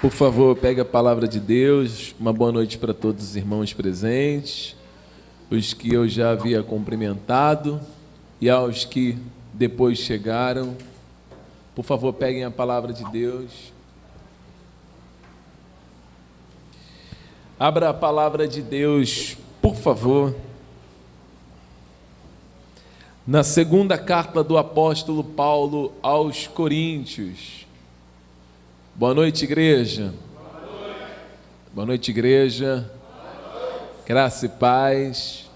Por favor, pegue a palavra de Deus. Uma boa noite para todos os irmãos presentes, os que eu já havia cumprimentado e aos que depois chegaram. Por favor, peguem a palavra de Deus. Abra a palavra de Deus, por favor, na segunda carta do apóstolo Paulo aos Coríntios. Boa noite, igreja. Boa noite, igreja. Graça e paz.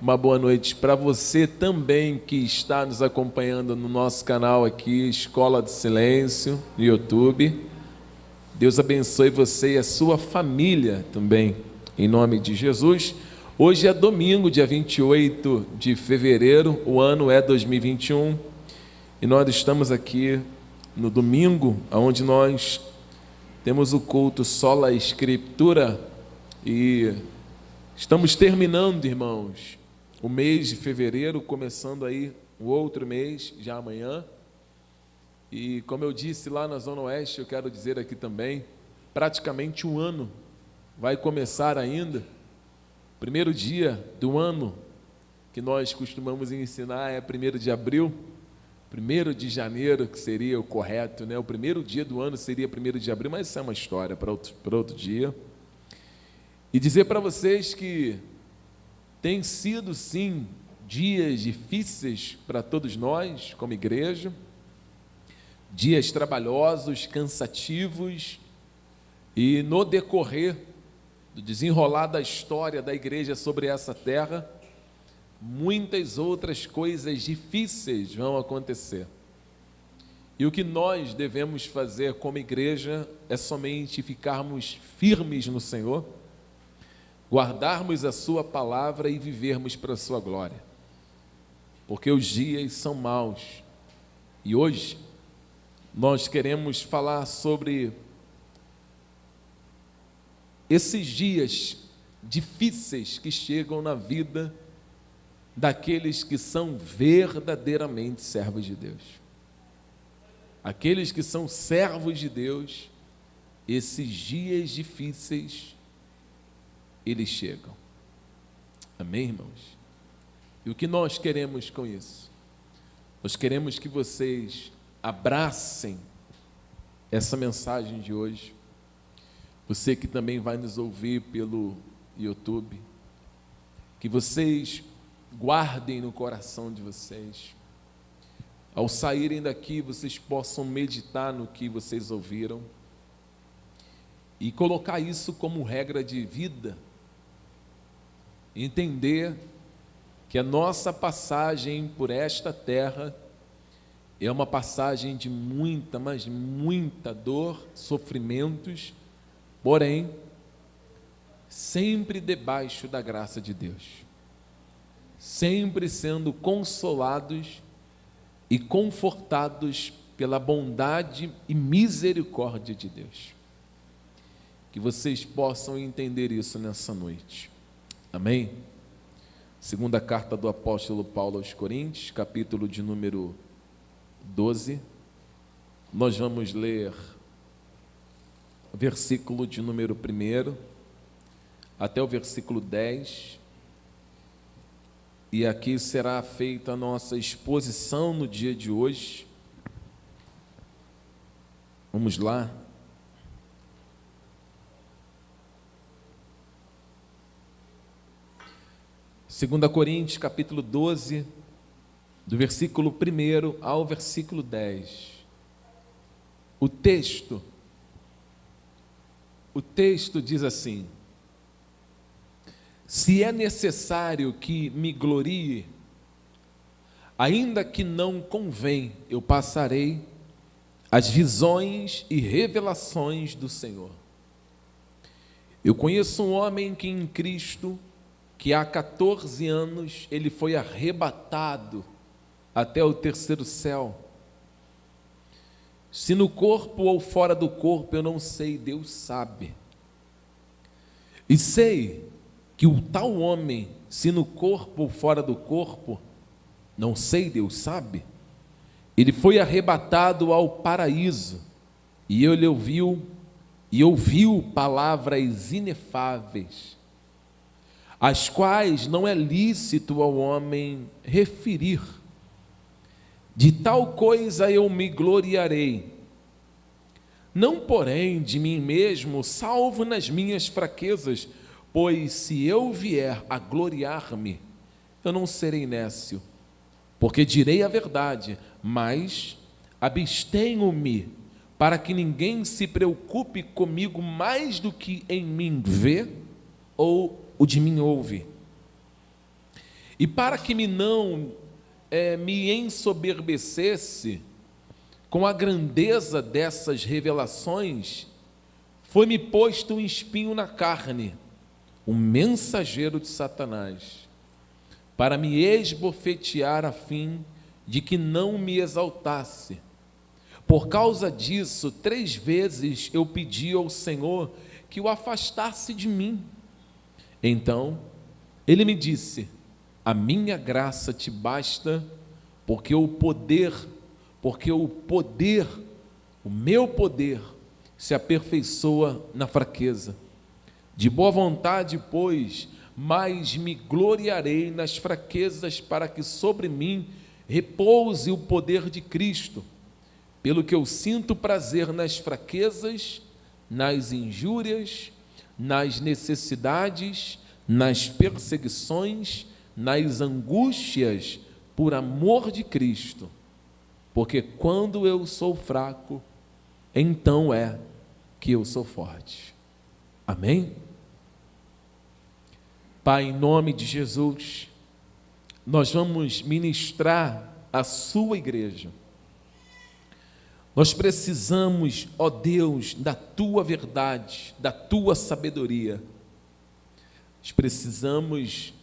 Uma boa noite para você também que está nos acompanhando no nosso canal aqui, Escola do Silêncio, no YouTube. Deus abençoe você e a sua família também, em nome de Jesus. Hoje é domingo, dia 28 de fevereiro, o ano é 2021, e nós estamos aqui no domingo, onde nós temos o culto Sola Escritura, e estamos terminando, irmãos, o mês de fevereiro, começando aí o outro mês, já amanhã. E como eu disse lá na Zona Oeste, eu quero dizer aqui também, praticamente um ano vai começar ainda. O primeiro dia do ano que nós costumamos ensinar é 1º de abril, 1º de janeiro, que seria o correto, né? O primeiro dia do ano seria 1º de abril, mas isso é uma história para outro dia. E dizer para vocês que tem sido, sim, dias difíceis para todos nós, como igreja, dias trabalhosos, cansativos, e no decorrer do desenrolar da história da igreja sobre essa terra, muitas outras coisas difíceis vão acontecer. E o que nós devemos fazer como igreja é somente ficarmos firmes no Senhor, guardarmos a sua palavra e vivermos para a sua glória. Porque os dias são maus. E hoje nós queremos falar sobre esses dias difíceis que chegam na vida daqueles que são verdadeiramente servos de Deus. Aqueles que são servos de Deus, esses dias difíceis, eles chegam. Amém, irmãos? E o que nós queremos com isso? Nós queremos que vocês abracem essa mensagem de hoje. Você que também vai nos ouvir pelo YouTube, que vocês guardem no coração de vocês. Ao saírem daqui, vocês possam meditar no que vocês ouviram e colocar isso como regra de vida. Entender que a nossa passagem por esta terra é uma passagem de muita, mas muita dor, sofrimentos, porém, sempre debaixo da graça de Deus, sempre sendo consolados e confortados pela bondade e misericórdia de Deus. Que vocês possam entender isso nessa noite. Amém? Segunda carta do apóstolo Paulo aos Coríntios, capítulo de número 12, nós vamos ler o versículo de número 1 até o versículo 10, e aqui será feita a nossa exposição no dia de hoje. Vamos lá. Segunda Coríntios, capítulo 12, do versículo 1 ao versículo 10. O texto diz assim: se é necessário que me glorie, ainda que não convém, eu passarei as visões e revelações do Senhor. Eu conheço um homem que em Cristo, que há 14 anos, ele foi arrebatado até o 3º céu. Se no corpo ou fora do corpo, eu não sei, Deus sabe. E sei que o tal homem, se no corpo ou fora do corpo, não sei, Deus sabe, ele foi arrebatado ao paraíso, e ele ouviu e ouviu palavras inefáveis, as quais não é lícito ao homem referir. De tal coisa eu me gloriarei, não porém de mim mesmo, salvo nas minhas fraquezas, pois se eu vier a gloriar-me, eu não serei nécio, porque direi a verdade, mas abstenho-me, para que ninguém se preocupe comigo mais do que em mim vê ou o de mim ouve. E para que me ensoberbecesse com a grandeza dessas revelações, foi-me posto um espinho na carne, um mensageiro de Satanás, para me esbofetear a fim de que não me exaltasse. Por causa disso, 3 vezes eu pedi ao Senhor que o afastasse de mim. Então, ele me disse: a minha graça te basta, porque o meu poder se aperfeiçoa na fraqueza. De boa vontade, pois, mas me gloriarei nas fraquezas, para que sobre mim repouse o poder de Cristo. Pelo que eu sinto prazer nas fraquezas, nas injúrias, nas necessidades, nas perseguições, nas angústias, por amor de Cristo. Porque quando eu sou fraco, então é que eu sou forte. Amém? Pai, em nome de Jesus, nós vamos ministrar a sua igreja. Nós precisamos, ó Deus, da tua verdade, da tua sabedoria. Nós precisamos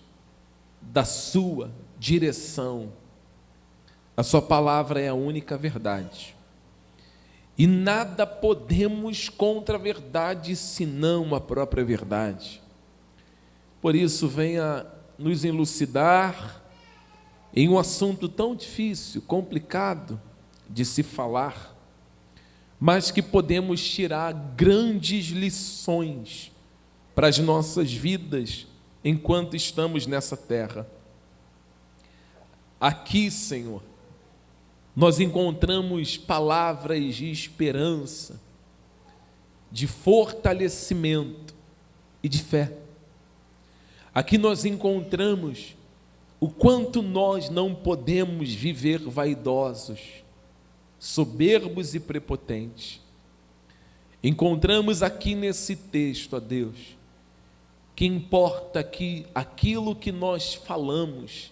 da sua direção. A sua palavra é a única verdade. E nada podemos contra a verdade, senão a própria verdade. Por isso, venha nos elucidar em um assunto tão difícil, complicado de se falar, mas que podemos tirar grandes lições para as nossas vidas enquanto estamos nessa terra. Aqui, Senhor, nós encontramos palavras de esperança, de fortalecimento e de fé. Aqui nós encontramos o quanto nós não podemos viver vaidosos, soberbos e prepotentes. Encontramos aqui nesse texto, ó Deus, que importa que aquilo que nós falamos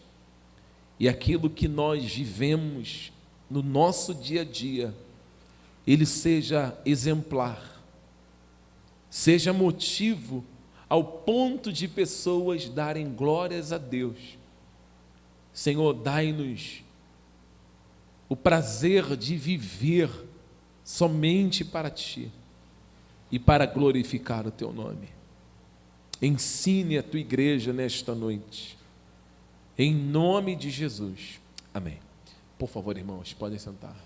e aquilo que nós vivemos no nosso dia a dia, ele seja exemplar, seja motivo ao ponto de pessoas darem glórias a Deus. Senhor, dai-nos o prazer de viver somente para Ti e para glorificar o Teu nome. Ensine a Tua igreja nesta noite, em nome de Jesus. Amém. Por favor, irmãos, podem sentar.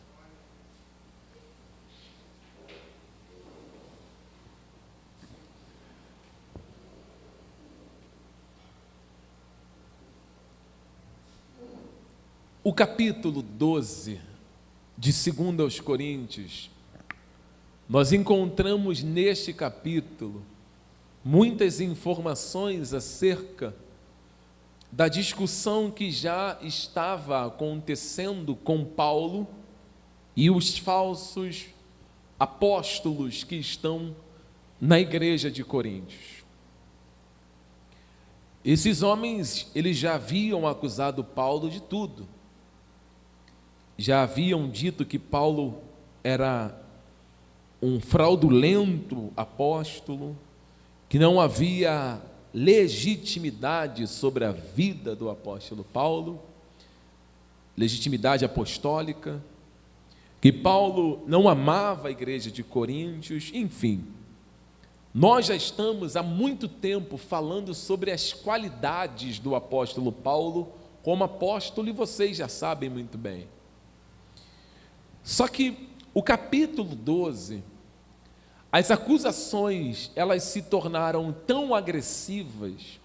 O capítulo 12 de 2 aos Coríntios, nós encontramos neste capítulo muitas informações acerca da discussão que já estava acontecendo com Paulo e os falsos apóstolos que estão na igreja de Coríntios. Esses homens, eles já haviam acusado Paulo de tudo. Já haviam dito que Paulo era um fraudulento apóstolo, que não havia legitimidade sobre a vida do apóstolo Paulo, legitimidade apostólica, que Paulo não amava a igreja de Coríntios, enfim. Nós já estamos há muito tempo falando sobre as qualidades do apóstolo Paulo como apóstolo, e vocês já sabem muito bem. Só que o capítulo 12 as acusações, elas se tornaram tão agressivas,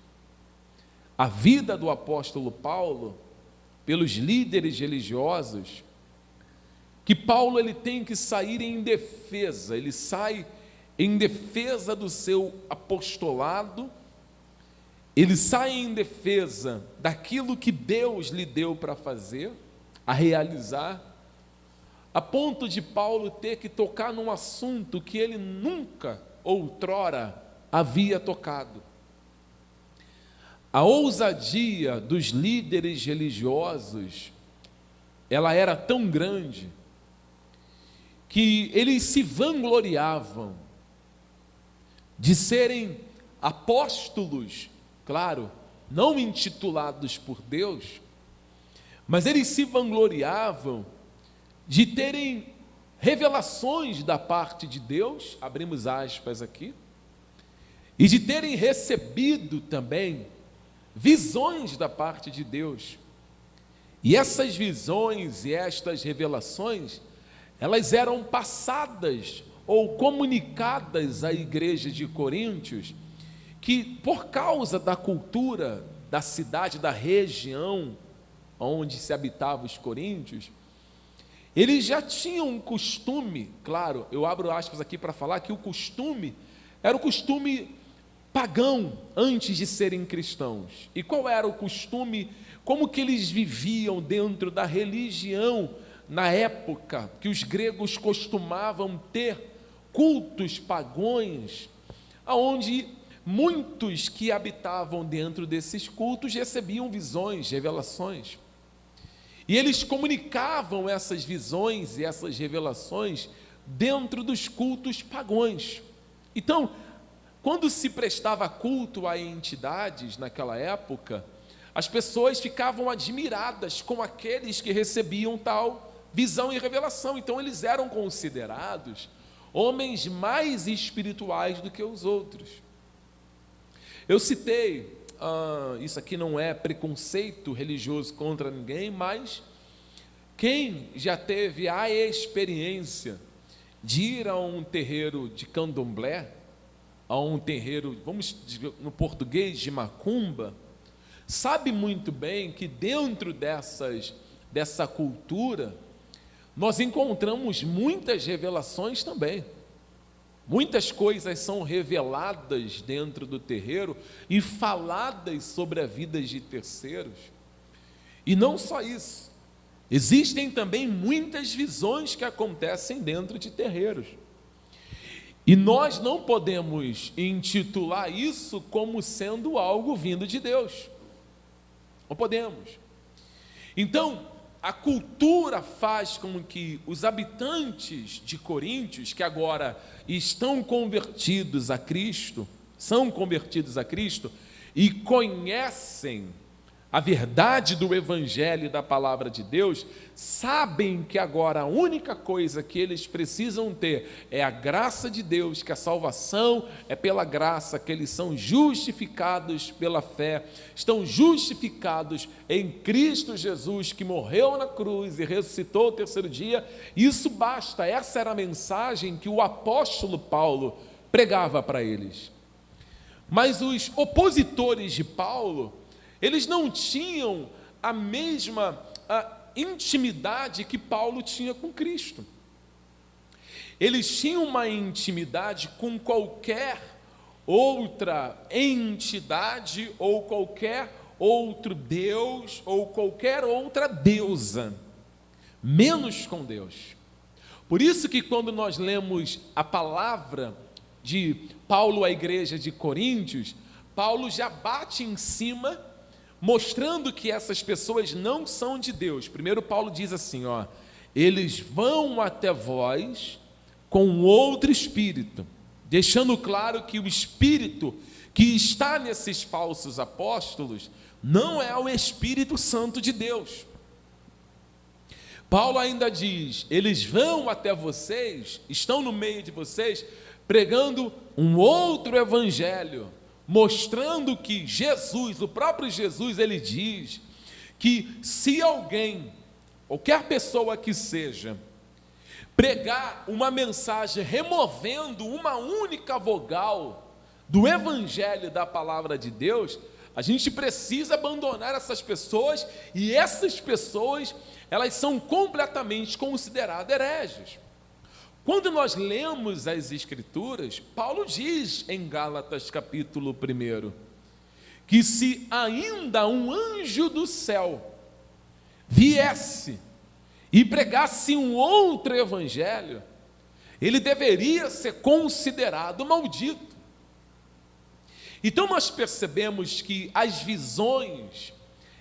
a vida do apóstolo Paulo, pelos líderes religiosos, que Paulo ele tem que sair em defesa, ele sai em defesa do seu apostolado, ele sai em defesa daquilo que Deus lhe deu para fazer, a realizar, a ponto de Paulo ter que tocar num assunto que ele nunca, outrora, havia tocado. A ousadia dos líderes religiosos, ela era tão grande, que eles se vangloriavam de serem apóstolos, claro, não intitulados por Deus, mas eles se vangloriavam de terem revelações da parte de Deus, abrimos aspas aqui, e de terem recebido também visões da parte de Deus. E essas visões e estas revelações, elas eram passadas ou comunicadas à igreja de Coríntios, que por causa da cultura da cidade, da região onde se habitavam os coríntios, eles já tinham um costume, claro, eu abro aspas aqui para falar que o costume era o costume pagão antes de serem cristãos. E qual era o costume, como que eles viviam dentro da religião na época que os gregos costumavam ter cultos pagãos, onde muitos que habitavam dentro desses cultos recebiam visões, revelações. E eles comunicavam essas visões e essas revelações dentro dos cultos pagãos. Então, quando se prestava culto a entidades naquela época, as pessoas ficavam admiradas com aqueles que recebiam tal visão e revelação. Então eles eram considerados homens mais espirituais do que os outros. Eu citei, isso aqui não é preconceito religioso contra ninguém, mas quem já teve a experiência de ir a um terreiro de candomblé, a um terreiro, vamos dizer, no português, de macumba, sabe muito bem que dentro dessa cultura, nós encontramos muitas revelações também. Muitas coisas são reveladas dentro do terreiro e faladas sobre a vida de terceiros. E não só isso, existem também muitas visões que acontecem dentro de terreiros. E nós não podemos intitular isso como sendo algo vindo de Deus. Não podemos. Então, a cultura faz com que os habitantes de Coríntios, que agora estão convertidos a Cristo, são convertidos a Cristo e conhecem a verdade do Evangelho e da Palavra de Deus, sabem que agora a única coisa que eles precisam ter é a graça de Deus, que a salvação é pela graça, que eles são justificados pela fé, estão justificados em Cristo Jesus, que morreu na cruz e ressuscitou ao terceiro dia. Isso basta, essa era a mensagem que o apóstolo Paulo pregava para eles. Mas os opositores de Paulo, eles não tinham a mesma intimidade que Paulo tinha com Cristo. Eles tinham uma intimidade com qualquer outra entidade ou qualquer outro Deus ou qualquer outra deusa, menos com Deus. Por isso que quando nós lemos a palavra de Paulo à igreja de Coríntios, Paulo já bate em cima, mostrando que essas pessoas não são de Deus. Primeiro Paulo diz assim, eles vão até vós com outro espírito, deixando claro que o espírito que está nesses falsos apóstolos não é o Espírito Santo de Deus. Paulo ainda diz, eles vão até vocês, estão no meio de vocês, pregando um outro evangelho, mostrando que Jesus, o próprio Jesus, ele diz que se alguém, qualquer pessoa que seja, pregar uma mensagem removendo uma única vogal do evangelho da palavra de Deus, a gente precisa abandonar essas pessoas, e essas pessoas, elas são completamente consideradas hereges. Quando nós lemos as Escrituras, Paulo diz em Gálatas capítulo 1, que se ainda um anjo do céu viesse e pregasse um outro evangelho, ele deveria ser considerado maldito. Então nós percebemos que as visões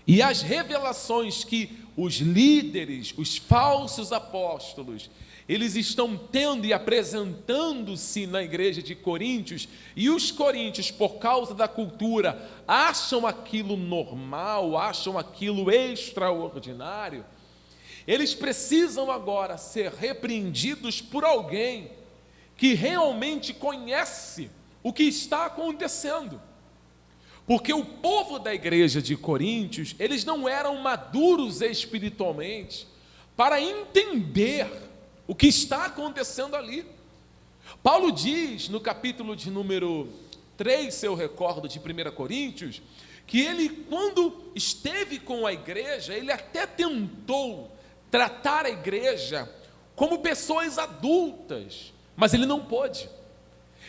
e as revelações que os líderes, os falsos apóstolos, eles estão tendo e apresentando-se na igreja de Coríntios, e os coríntios, por causa da cultura, acham aquilo normal, acham aquilo extraordinário, eles precisam agora ser repreendidos por alguém que realmente conhece o que está acontecendo. Porque o povo da igreja de Coríntios, eles não eram maduros espiritualmente para entender o que está acontecendo ali. Paulo diz no capítulo de número 3, se eu recordo, de 1 Coríntios, que ele, quando esteve com a igreja, ele até tentou tratar a igreja como pessoas adultas, mas ele não pôde.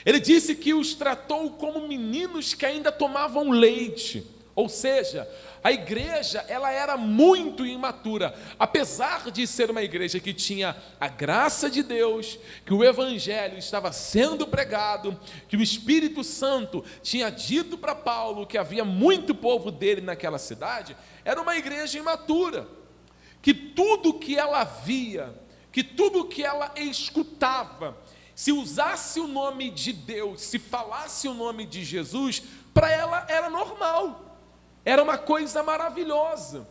Ele disse que os tratou como meninos que ainda tomavam leite, ou seja, a igreja, ela era muito imatura, apesar de ser uma igreja que tinha a graça de Deus, que o evangelho estava sendo pregado, que o Espírito Santo tinha dito para Paulo que havia muito povo dele naquela cidade. Era uma igreja imatura, que tudo que ela via, que tudo que ela escutava, se usasse o nome de Deus, se falasse o nome de Jesus, para ela era normal. Era uma coisa maravilhosa.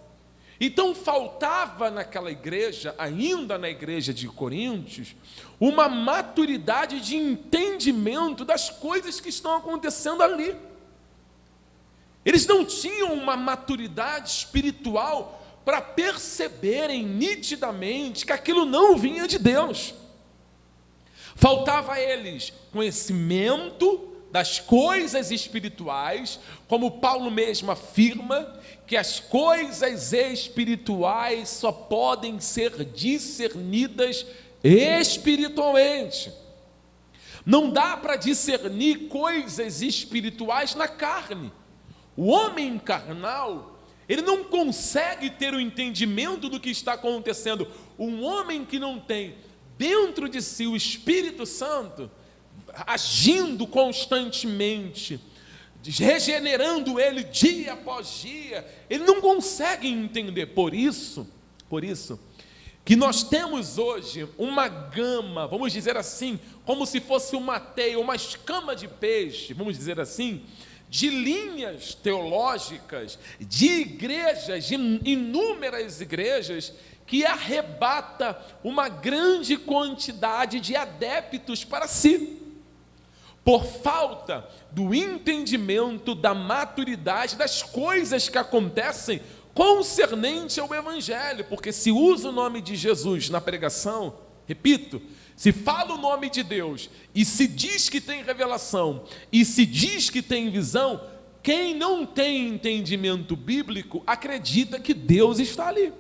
Então faltava naquela igreja, ainda na igreja de Coríntios, uma maturidade de entendimento das coisas que estão acontecendo ali. Eles não tinham uma maturidade espiritual para perceberem nitidamente que aquilo não vinha de Deus. Faltava a eles conhecimento das coisas espirituais, como Paulo mesmo afirma, que as coisas espirituais só podem ser discernidas espiritualmente. Não dá para discernir coisas espirituais na carne. O homem carnal, ele não consegue ter o entendimento do que está acontecendo. Um homem que não tem dentro de si o Espírito Santo, agindo constantemente, regenerando ele dia após dia, ele não consegue entender. Por isso que nós temos hoje uma gama, vamos dizer assim, como se fosse uma teia, uma escama de peixe, vamos dizer assim, de linhas teológicas, de igrejas, de inúmeras igrejas, que arrebata uma grande quantidade de adeptos para si, por falta do entendimento, da maturidade das coisas que acontecem concernente ao evangelho. Porque se usa o nome de Jesus na pregação, repito, se fala o nome de Deus, e se diz que tem revelação, e se diz que tem visão, quem não tem entendimento bíblico acredita que Deus está ali.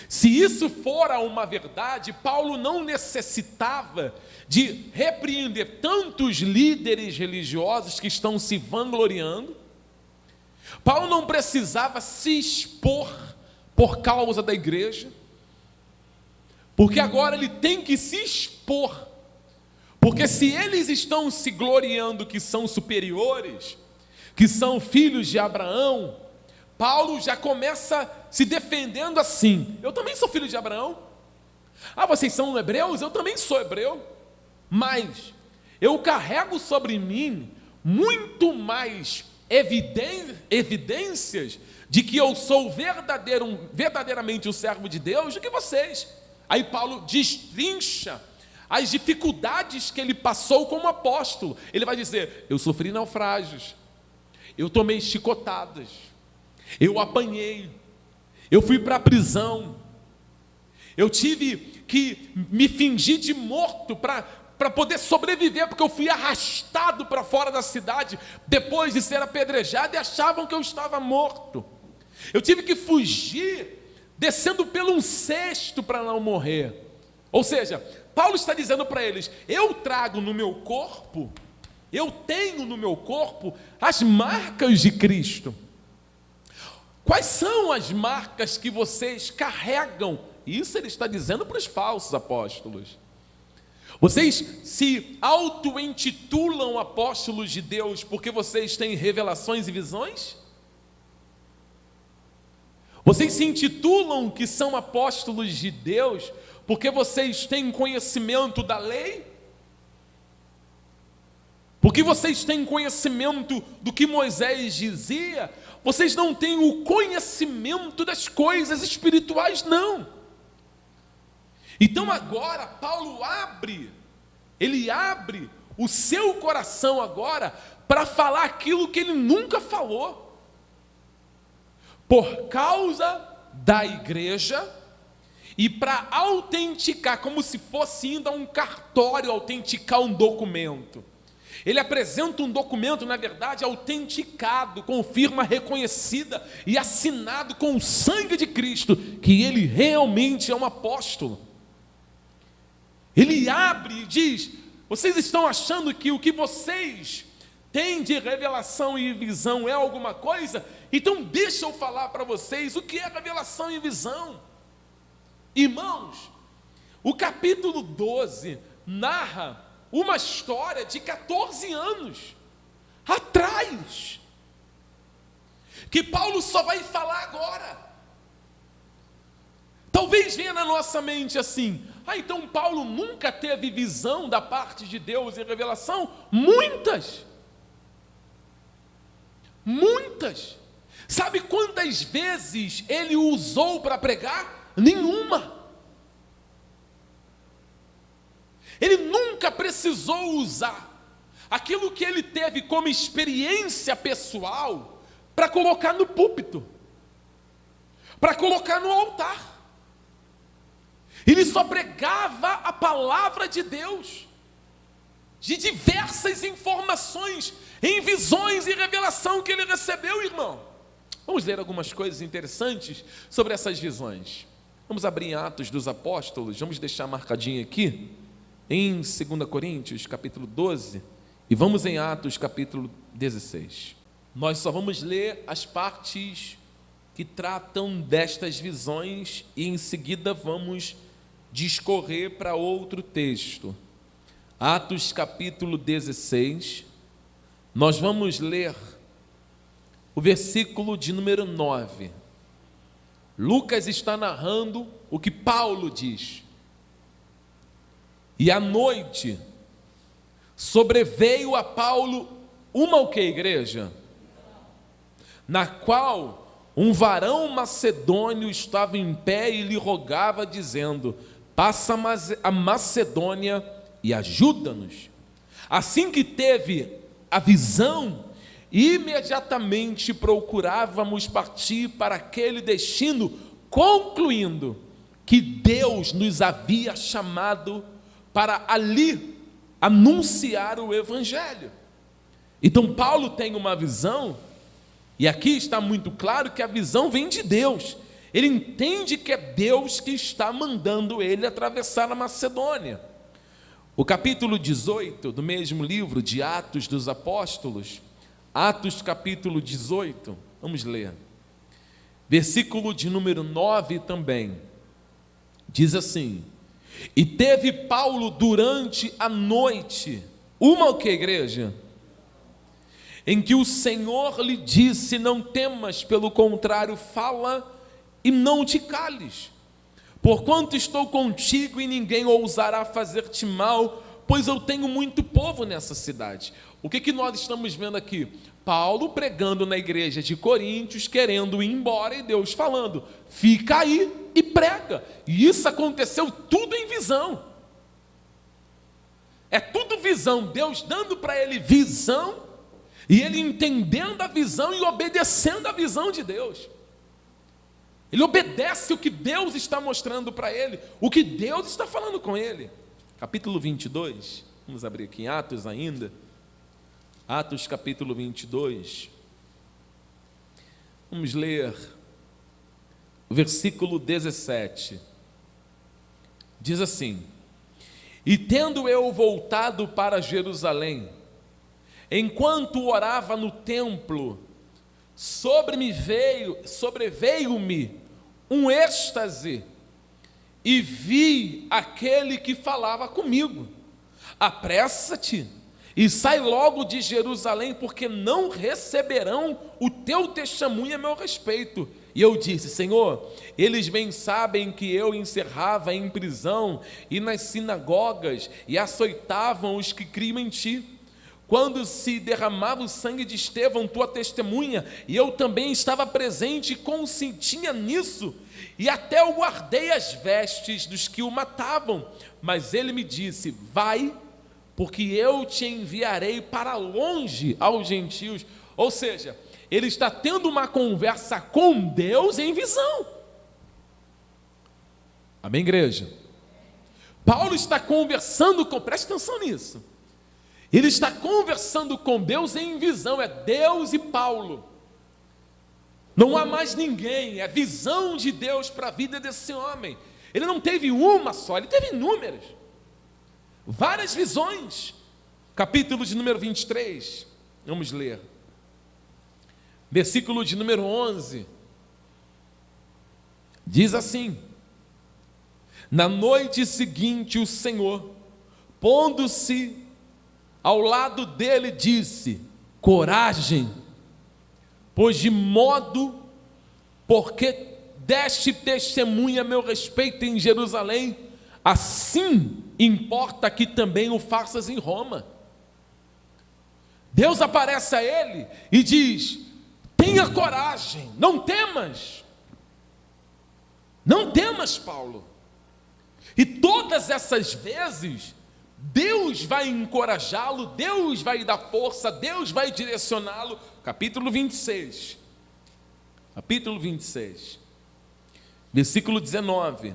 Se isso fora uma verdade, Paulo não necessitava de repreender tantos líderes religiosos que estão se vangloriando. Paulo não precisava se expor por causa da igreja, porque agora ele tem que se expor, porque se eles estão se gloriando que são superiores, que são filhos de Abraão, Paulo já começa se defendendo assim: eu também sou filho de Abraão. Ah, vocês são hebreus? Eu também sou hebreu. Mas eu carrego sobre mim muito mais evidências de que eu sou verdadeiramente o servo de Deus do que vocês. Aí Paulo destrincha as dificuldades que ele passou como apóstolo. Ele vai dizer: eu sofri naufrágios, eu tomei chicotadas, eu apanhei, eu fui para a prisão, Eu tive que me fingir de morto para poder sobreviver, porque eu fui arrastado para fora da cidade depois de ser apedrejado e achavam que eu estava morto. Eu tive que fugir descendo pelo um cesto para não morrer. Ou seja, Paulo está dizendo para eles: eu trago no meu corpo, eu tenho no meu corpo as marcas de Cristo. Quais são as marcas que vocês carregam? Isso ele está dizendo para os falsos apóstolos. Vocês se auto-intitulam apóstolos de Deus porque vocês têm revelações e visões? Vocês se intitulam que são apóstolos de Deus porque vocês têm conhecimento da lei? Porque vocês têm conhecimento do que Moisés dizia? Vocês não têm o conhecimento das coisas espirituais, não. Então agora Paulo abre o seu coração agora para falar aquilo que ele nunca falou. Por causa da igreja e para autenticar, como se fosse indo a um cartório autenticar um documento. Ele apresenta um documento, na verdade, autenticado, com firma reconhecida e assinado com o sangue de Cristo, que ele realmente é um apóstolo. Ele abre e diz: vocês estão achando que o que vocês têm de revelação e visão é alguma coisa? Então deixa eu falar para vocês o que é revelação e visão. Irmãos, o capítulo 12 narra uma história de 14 anos atrás, que Paulo só vai falar agora. Talvez venha na nossa mente assim: então Paulo nunca teve visão da parte de Deus e revelação? Muitas. Sabe quantas vezes ele usou para pregar? Nenhuma. Ele nunca precisou usar aquilo que ele teve como experiência pessoal para colocar no púlpito, para colocar no altar. Ele só pregava a palavra de Deus, de diversas informações, em visões e revelação que ele recebeu, irmão. Vamos ler algumas coisas interessantes sobre essas visões. Vamos abrir em Atos dos Apóstolos, vamos deixar marcadinho aqui, em 2 Coríntios, capítulo 12, e vamos em Atos, capítulo 16. Nós só vamos ler as partes que tratam destas visões e em seguida vamos discorrer para outro texto. Atos, capítulo 16, nós vamos ler o versículo de número 9. Lucas está narrando o que Paulo diz. E à noite sobreveio a Paulo uma o que, igreja? Na qual um varão macedônio estava em pé e lhe rogava, dizendo: passa a Macedônia e ajuda-nos. Assim que teve a visão, imediatamente procurávamos partir para aquele destino, concluindo que Deus nos havia chamado para ali anunciar o Evangelho. Então Paulo tem uma visão, e aqui está muito claro que a visão vem de Deus. Ele entende que é Deus que está mandando ele atravessar a Macedônia. O capítulo 18 do mesmo livro de Atos dos Apóstolos, Atos capítulo 18, vamos ler, versículo de número 9 também, diz assim: e teve Paulo durante a noite uma o que, igreja? Em que o Senhor lhe disse: não temas, pelo contrário, fala e não te cales, porquanto estou contigo e ninguém ousará fazer-te mal, pois eu tenho muito povo nessa cidade. O que nós estamos vendo aqui? Paulo pregando na igreja de Coríntios, querendo ir embora, e Deus falando: fica aí e prega. E isso aconteceu tudo em visão. É tudo visão, Deus dando para ele visão, e ele entendendo a visão e obedecendo a visão de Deus. Ele obedece o que Deus está mostrando para ele, o que Deus está falando com ele. Capítulo 22, vamos abrir aqui em Atos ainda. Atos capítulo 22. Vamos ler o versículo 17. Diz assim: E tendo eu voltado para Jerusalém, enquanto orava no templo, sobreveio-me um êxtase, e vi aquele que falava comigo: Apressa-te e sai logo de Jerusalém, porque não receberão o teu testemunho a meu respeito. E eu disse: Senhor, eles bem sabem que eu encerrava em prisão e nas sinagogas e açoitavam os que criam em ti. Quando se derramava o sangue de Estevão, tua testemunha, e eu também estava presente e consentia nisso, e até eu guardei as vestes dos que o matavam. Mas ele me disse: vai, porque eu te enviarei para longe aos gentios. Ou seja, ele está tendo uma conversa com Deus em visão. Amém, igreja? Paulo está conversando com, preste atenção nisso, ele está conversando com Deus em visão, é Deus e Paulo. Não há mais ninguém, é visão de Deus para a vida desse homem. Ele não teve uma só, ele teve inúmeras, várias visões. Capítulo de número 23, vamos ler. Versículo de número 11. Diz assim: Na noite seguinte o Senhor, pondo-se ao lado dele, disse: Coragem, pois de modo porque deste testemunha a meu respeito em Jerusalém, assim importa que também o faças em Roma. Deus aparece a ele e diz: tenha coragem, não temas. Não temas, Paulo. E todas essas vezes Deus vai encorajá-lo, Deus vai dar força, Deus vai direcioná-lo. Capítulo 26, versículo 19.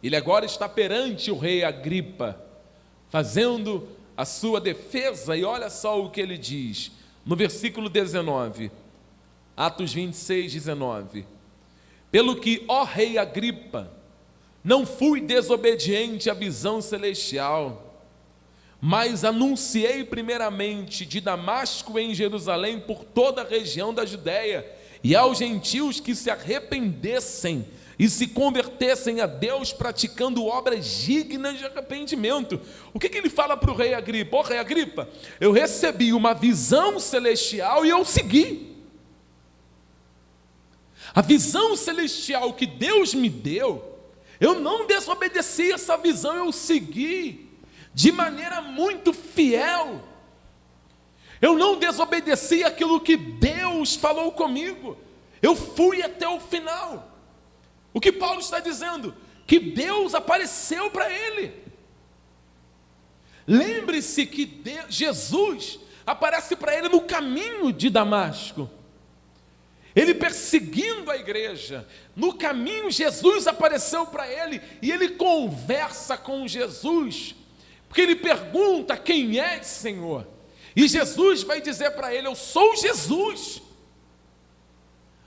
Ele agora está perante o rei Agripa, fazendo a sua defesa, e olha só o que ele diz, no versículo 19, Atos 26, 19. Pelo que, ó rei Agripa, não fui desobediente à visão celestial, mas anunciei primeiramente de Damasco em Jerusalém por toda a região da Judéia, e aos gentios que se arrependessem e se convertessem a Deus, praticando obras dignas de arrependimento. O que ele fala para o rei Agripa? Ó rei Agripa, eu recebi uma visão celestial e eu segui. A visão celestial que Deus me deu, eu não desobedeci essa visão, eu segui de maneira muito fiel. Eu não desobedeci aquilo que Deus falou comigo, eu fui até o final. O que Paulo está dizendo? Que Deus apareceu para ele. Lembre-se que Jesus aparece para ele no caminho de Damasco. Ele perseguindo a igreja, no caminho Jesus apareceu para ele, e ele conversa com Jesus, porque ele pergunta: quem és, Senhor? E Jesus vai dizer para ele: eu sou Jesus,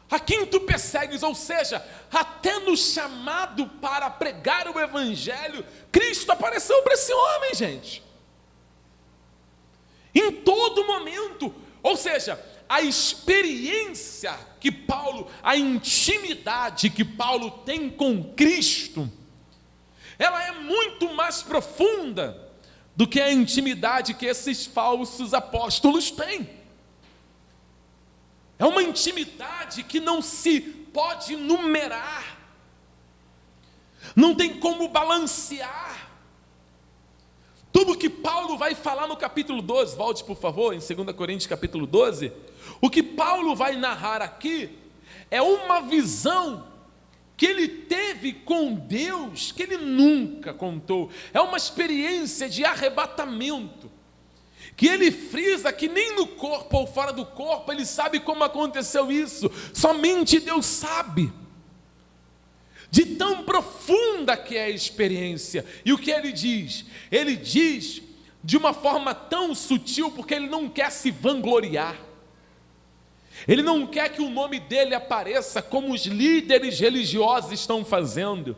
a quem tu persegues. Ou seja, até no chamado para pregar o evangelho, Cristo apareceu para esse homem, gente, em todo momento. Ou seja, a experiência que Paulo, a intimidade que Paulo tem com Cristo, ela é muito mais profunda do que a intimidade que esses falsos apóstolos têm. É uma intimidade que não se pode numerar, não tem como balancear. Tudo que Paulo vai falar no capítulo 12, volte por favor, em 2 Coríntios capítulo 12, o que Paulo vai narrar aqui é uma visão que ele teve com Deus, que ele nunca contou. É uma experiência de arrebatamento, que ele frisa que nem no corpo ou fora do corpo ele sabe como aconteceu isso, somente Deus sabe. de tão profunda que é a experiência. E o que ele diz? Ele diz de uma forma tão sutil, porque ele não quer se vangloriar. Ele não quer que o nome dele apareça como os líderes religiosos estão fazendo.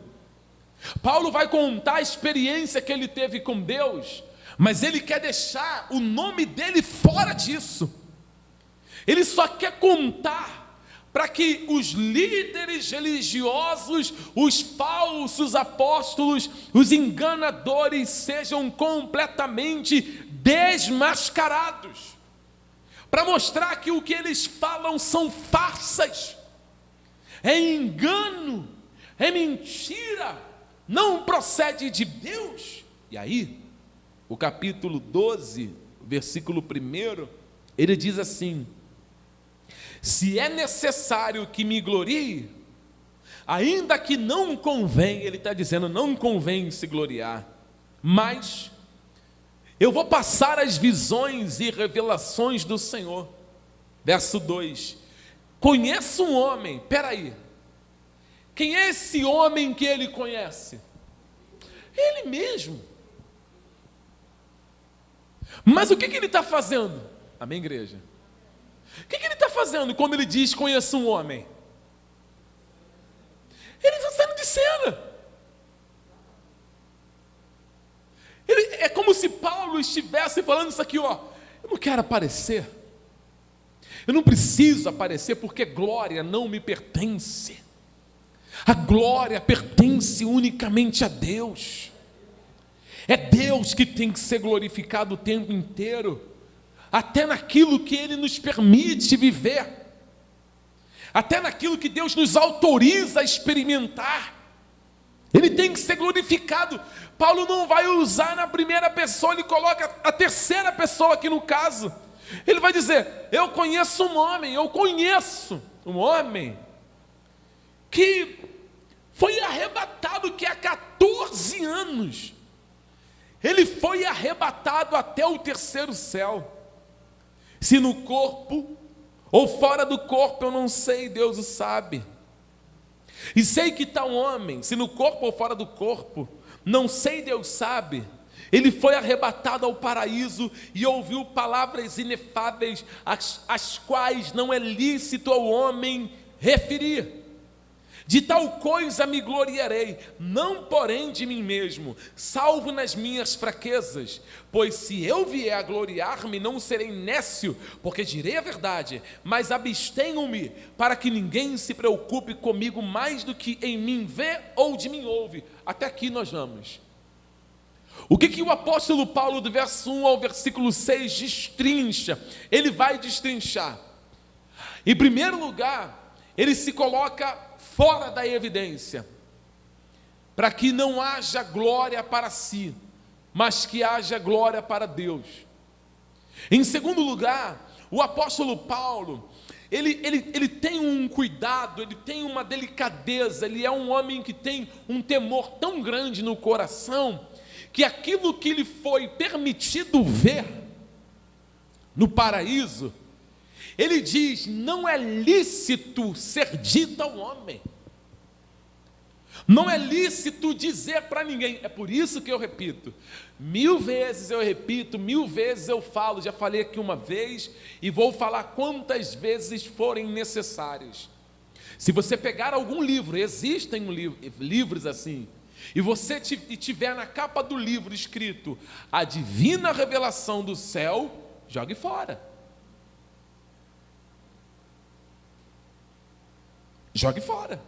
Paulo vai contar a experiência que ele teve com Deus, mas ele quer deixar o nome dele fora disso. Ele só quer contar para que os líderes religiosos, os falsos apóstolos, os enganadores sejam completamente desmascarados, para mostrar que o que eles falam são farsas, é engano, é mentira, não procede de Deus. E aí, o capítulo 12, versículo 1, ele diz assim: se é necessário que me glorie, ainda que não convém, ele está dizendo, não convém se gloriar, mas eu vou passar as visões e revelações do Senhor. Verso 2, conheço um homem, peraí, quem é esse homem que ele conhece? Ele mesmo. Mas o que ele está fazendo? Amém, igreja? O que ele está fazendo quando ele diz conheço um homem? Ele está saindo de cena. É como se Paulo estivesse falando isso aqui, ó. Eu não quero aparecer. Eu não preciso aparecer porque glória não me pertence. A glória pertence unicamente a Deus. É Deus que tem que ser glorificado o tempo inteiro, até naquilo que Ele nos permite viver, até naquilo que Deus nos autoriza a experimentar. Ele tem que ser glorificado. Paulo não vai usar na primeira pessoa, ele coloca a terceira pessoa aqui no caso. Ele vai dizer, eu conheço um homem que foi arrebatado, que há 14 anos, ele foi arrebatado até o terceiro céu. Se no corpo ou fora do corpo, eu não sei, Deus o sabe. E sei que tal homem, se no corpo ou fora do corpo, não sei, Deus sabe, ele foi arrebatado ao paraíso e ouviu palavras inefáveis, as quais não é lícito ao homem referir. De tal coisa me gloriarei, não porém de mim mesmo, salvo nas minhas fraquezas, pois se eu vier a gloriar-me, não serei nécio, porque direi a verdade, mas abstenho-me, para que ninguém se preocupe comigo mais do que em mim vê ou de mim ouve. Até aqui nós vamos. O que o apóstolo Paulo, do verso 1 ao versículo 6, destrincha? Ele vai destrinchar. Em primeiro lugar, ele se coloca fora da evidência, para que não haja glória para si, mas que haja glória para Deus. Em segundo lugar, o apóstolo Paulo, ele tem um cuidado, ele tem uma delicadeza, ele é um homem que tem um temor tão grande no coração, que aquilo que lhe foi permitido ver no paraíso, ele diz, não é lícito ser dito ao homem, não é lícito dizer para ninguém. É por isso que eu repito, 1000 vezes eu repito, 1000 vezes eu falo, já falei aqui uma vez, e vou falar quantas vezes forem necessárias. Se você pegar algum livro, existem livros assim, e você tiver na capa do livro escrito, a divina revelação do céu, jogue fora. Jogue fora.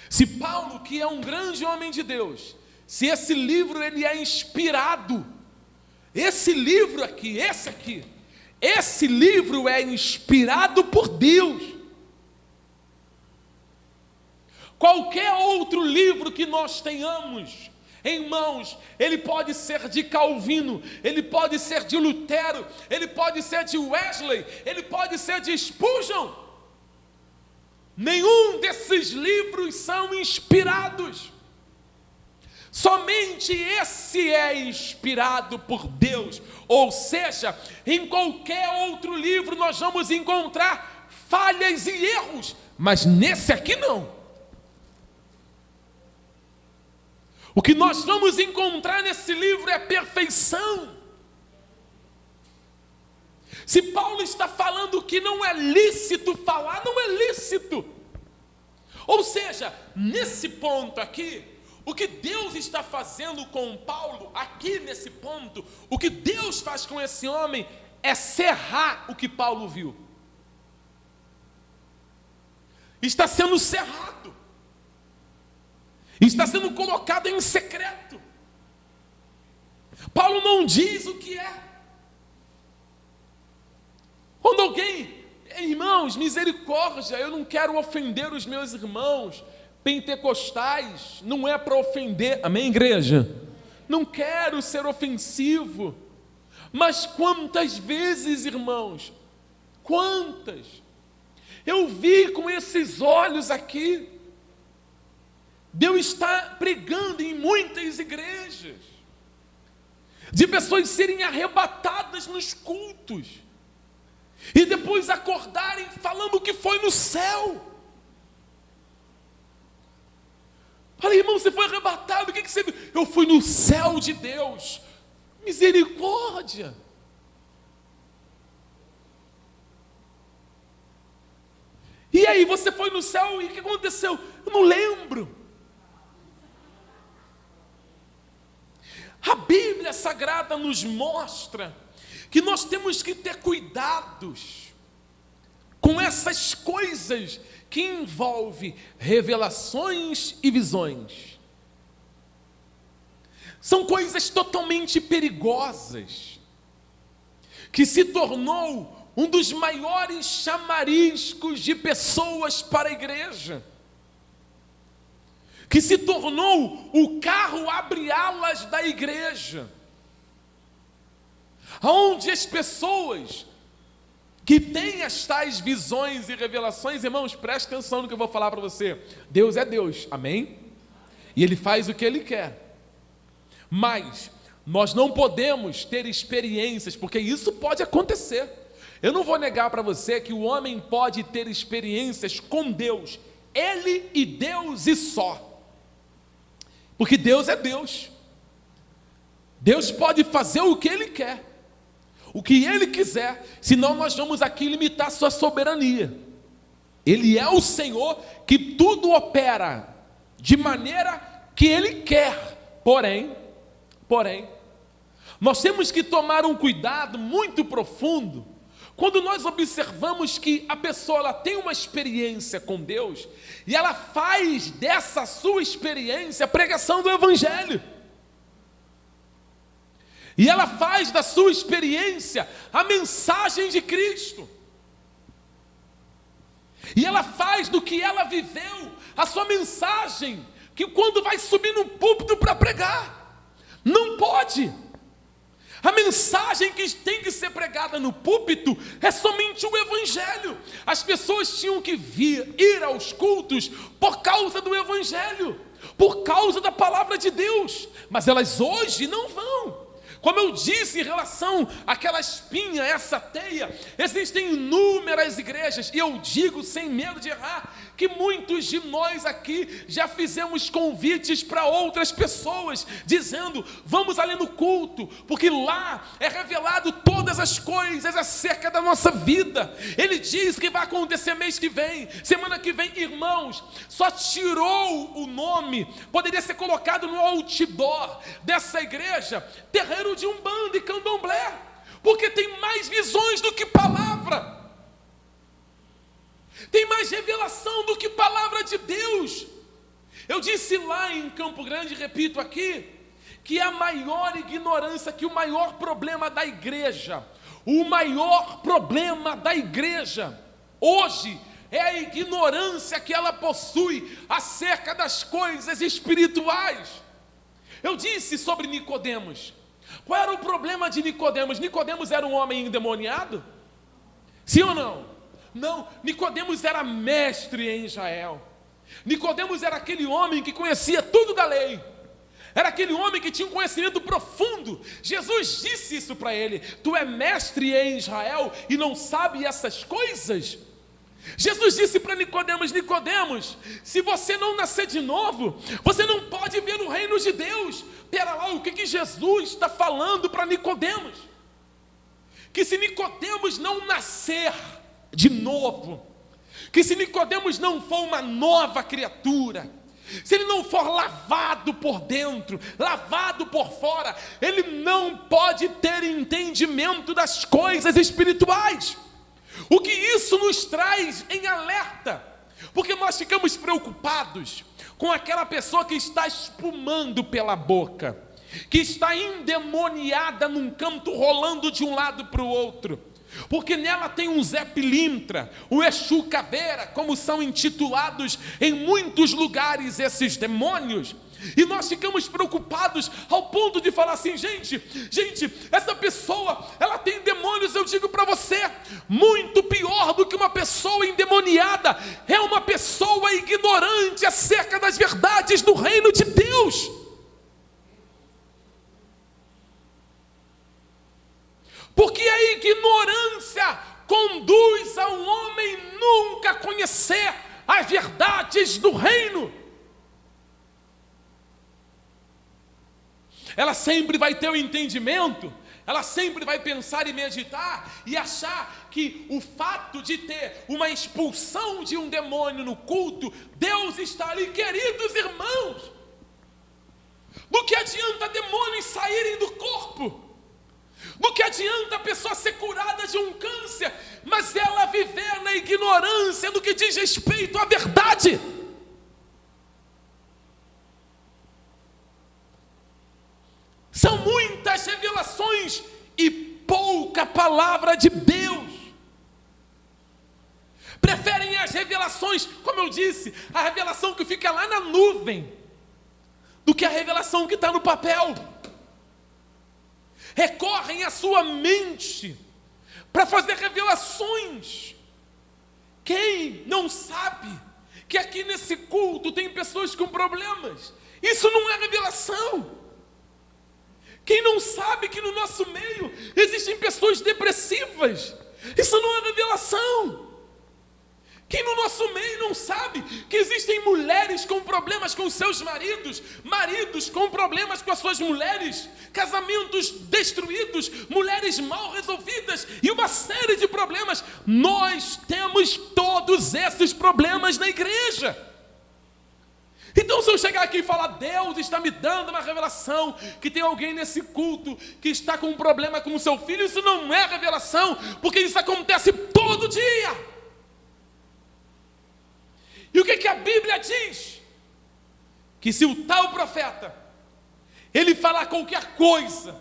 Se Paulo, que é um grande homem de Deus, se esse livro ele é inspirado, esse livro aqui, esse livro é inspirado por Deus. Qualquer outro livro que nós tenhamos em mãos, ele pode ser de Calvino, ele pode ser de Lutero, ele pode ser de Wesley, ele pode ser de Spurgeon. Nenhum desses livros são inspirados. Somente esse é inspirado por Deus. Ou seja, em qualquer outro livro nós vamos encontrar falhas e erros, mas nesse aqui não. O que nós vamos encontrar nesse livro é a perfeição. Se Paulo está falando que não é lícito falar, não é lícito. Ou seja, nesse ponto aqui, o que Deus está fazendo com Paulo, aqui nesse ponto, o que Deus faz com esse homem é cerrar o que Paulo viu. Está sendo cerrado. Está sendo colocado em secreto. Paulo não diz o que é. Quando alguém, irmãos, misericórdia, eu não quero ofender os meus irmãos pentecostais, não é para ofender, amém, igreja? Não quero ser ofensivo, mas quantas vezes, irmãos, quantas, eu vi com esses olhos aqui, Deus está pregando em muitas igrejas, de pessoas serem arrebatadas nos cultos, e depois acordarem falando que foi no céu. Falei, irmão, você foi arrebatado, o que você viu? Eu fui no céu de Deus. Misericórdia. E aí, você foi no céu e o que aconteceu? Eu não lembro. A Bíblia Sagrada nos mostra que nós temos que ter cuidados com essas coisas que envolvem revelações e visões. São coisas totalmente perigosas, que se tornou um dos maiores chamariscos de pessoas para a igreja, que se tornou o carro abre-alas da igreja, onde as pessoas que têm as tais visões e revelações, irmãos, preste atenção no que eu vou falar para você. Deus é Deus, amém? E Ele faz o que Ele quer. Mas nós não podemos ter experiências, porque isso pode acontecer. Eu não vou negar para você que o homem pode ter experiências com Deus, Ele e Deus e só. Porque Deus é Deus. Deus pode fazer o que Ele quer, o que Ele quiser, senão nós vamos aqui limitar sua soberania. Ele é o Senhor que tudo opera de maneira que Ele quer. Porém, nós temos que tomar um cuidado muito profundo quando nós observamos que a pessoa ela tem uma experiência com Deus e ela faz dessa sua experiência a pregação do Evangelho. E ela faz da sua experiência a mensagem de Cristo. E ela faz do que ela viveu a sua mensagem, que quando vai subir no púlpito para pregar, não pode. A mensagem que tem que ser pregada no púlpito é somente o Evangelho. As pessoas tinham que ir aos cultos por causa do Evangelho, por causa da palavra de Deus, mas elas hoje não vão. Como eu disse em relação àquela espinha, essa teia, existem inúmeras igrejas, e eu digo sem medo de errar, que muitos de nós aqui já fizemos convites para outras pessoas, dizendo, vamos ali no culto, porque lá é revelado todas as coisas acerca da nossa vida. Ele diz que vai acontecer mês que vem, semana que vem, irmãos, só tirou o nome, poderia ser colocado no outdoor dessa igreja, terreiro de Umbanda e Candomblé, porque tem mais visões do que palavra, tem mais revelação do que palavra de Deus. Eu disse lá em Campo Grande, repito aqui, que a maior ignorância, que o maior problema da igreja, o maior problema da igreja hoje é a ignorância que ela possui acerca das coisas espirituais. Eu disse sobre Nicodemos. Qual era o problema de Nicodemos? Nicodemos era um homem endemoniado? Sim ou não? Não, Nicodemos era mestre em Israel. Nicodemos era aquele homem que conhecia tudo da lei. Era aquele homem que tinha um conhecimento profundo. Jesus disse isso para ele: tu é mestre em Israel e não sabe essas coisas? Jesus disse para Nicodemos: Nicodemos, se você não nascer de novo, você não pode ver o reino de Deus. Pera lá, o que Jesus está falando para Nicodemos? Que se Nicodemos não nascer de novo, que se Nicodemos não for uma nova criatura, se ele não for lavado por dentro, lavado por fora, ele não pode ter entendimento das coisas espirituais. O que isso nos traz em alerta? Porque nós ficamos preocupados com aquela pessoa que está espumando pela boca, que está endemoniada num canto, rolando de um lado para o outro, porque nela tem um Zé Pilintra, o Exu Caveira, como são intitulados em muitos lugares esses demônios. E nós ficamos preocupados ao ponto de falar assim: gente, essa pessoa, ela tem demônios. Eu digo para você, muito pior do que uma pessoa endemoniada é uma pessoa ignorante acerca das verdades do reino de Deus. Porque a ignorância conduz a um homem nunca conhecer as verdades do reino. Ela sempre vai ter o entendimento, ela sempre vai pensar e meditar e achar que o fato de ter uma expulsão de um demônio no culto, Deus está ali. Queridos irmãos, do que adianta demônios saírem do corpo? Do que adianta a pessoa ser curada de um câncer, mas ela viver na ignorância do que diz respeito à verdade? São muitas revelações e pouca palavra de Deus. Preferem as revelações, como eu disse, a revelação que fica lá na nuvem, do que a revelação que está no papel. Recorrem à sua mente para fazer revelações. Quem não sabe que aqui nesse culto tem pessoas com problemas? Isso não é revelação. Quem não sabe que no nosso meio existem pessoas depressivas? Isso não é revelação. Quem no nosso meio não sabe que existem mulheres com problemas com seus maridos, maridos com problemas com as suas mulheres, casamentos destruídos, mulheres mal resolvidas e uma série de problemas? Nós temos todos esses problemas na igreja. Então, se eu chegar aqui e falar: Deus está me dando uma revelação que tem alguém nesse culto que está com um problema com o seu filho, isso não é revelação, porque isso acontece todo dia. E o que a Bíblia diz? Que se o tal profeta, ele falar qualquer coisa,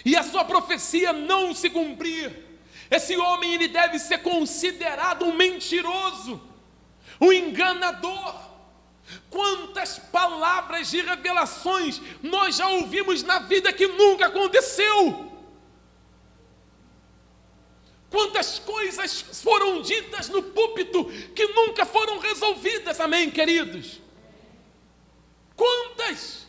e a sua profecia não se cumprir, esse homem, ele deve ser considerado um mentiroso, um enganador. Quantas palavras de revelações nós já ouvimos na vida que nunca aconteceu? Quantas coisas foram ditas no púlpito que nunca foram resolvidas, amém, queridos? Quantas?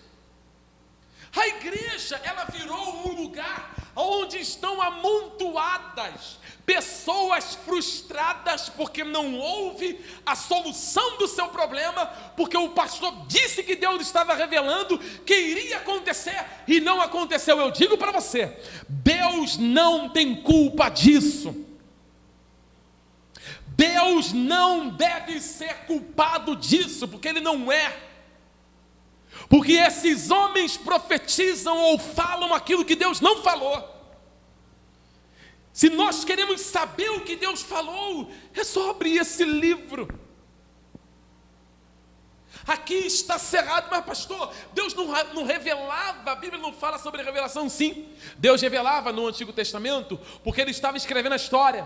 A igreja, ela virou um lugar onde estão amontoadas pessoas frustradas porque não houve a solução do seu problema, porque o pastor disse que Deus estava revelando que iria acontecer e não aconteceu. Eu digo para você, Deus não tem culpa disso. Deus não deve ser culpado disso, porque Ele não é. Porque esses homens profetizam ou falam aquilo que Deus não falou. Se nós queremos saber o que Deus falou, é só abrir esse livro. Aqui está cerrado, mas pastor, Deus não revelava, a Bíblia não fala sobre revelação? Sim, Deus revelava no Antigo Testamento, porque Ele estava escrevendo a história.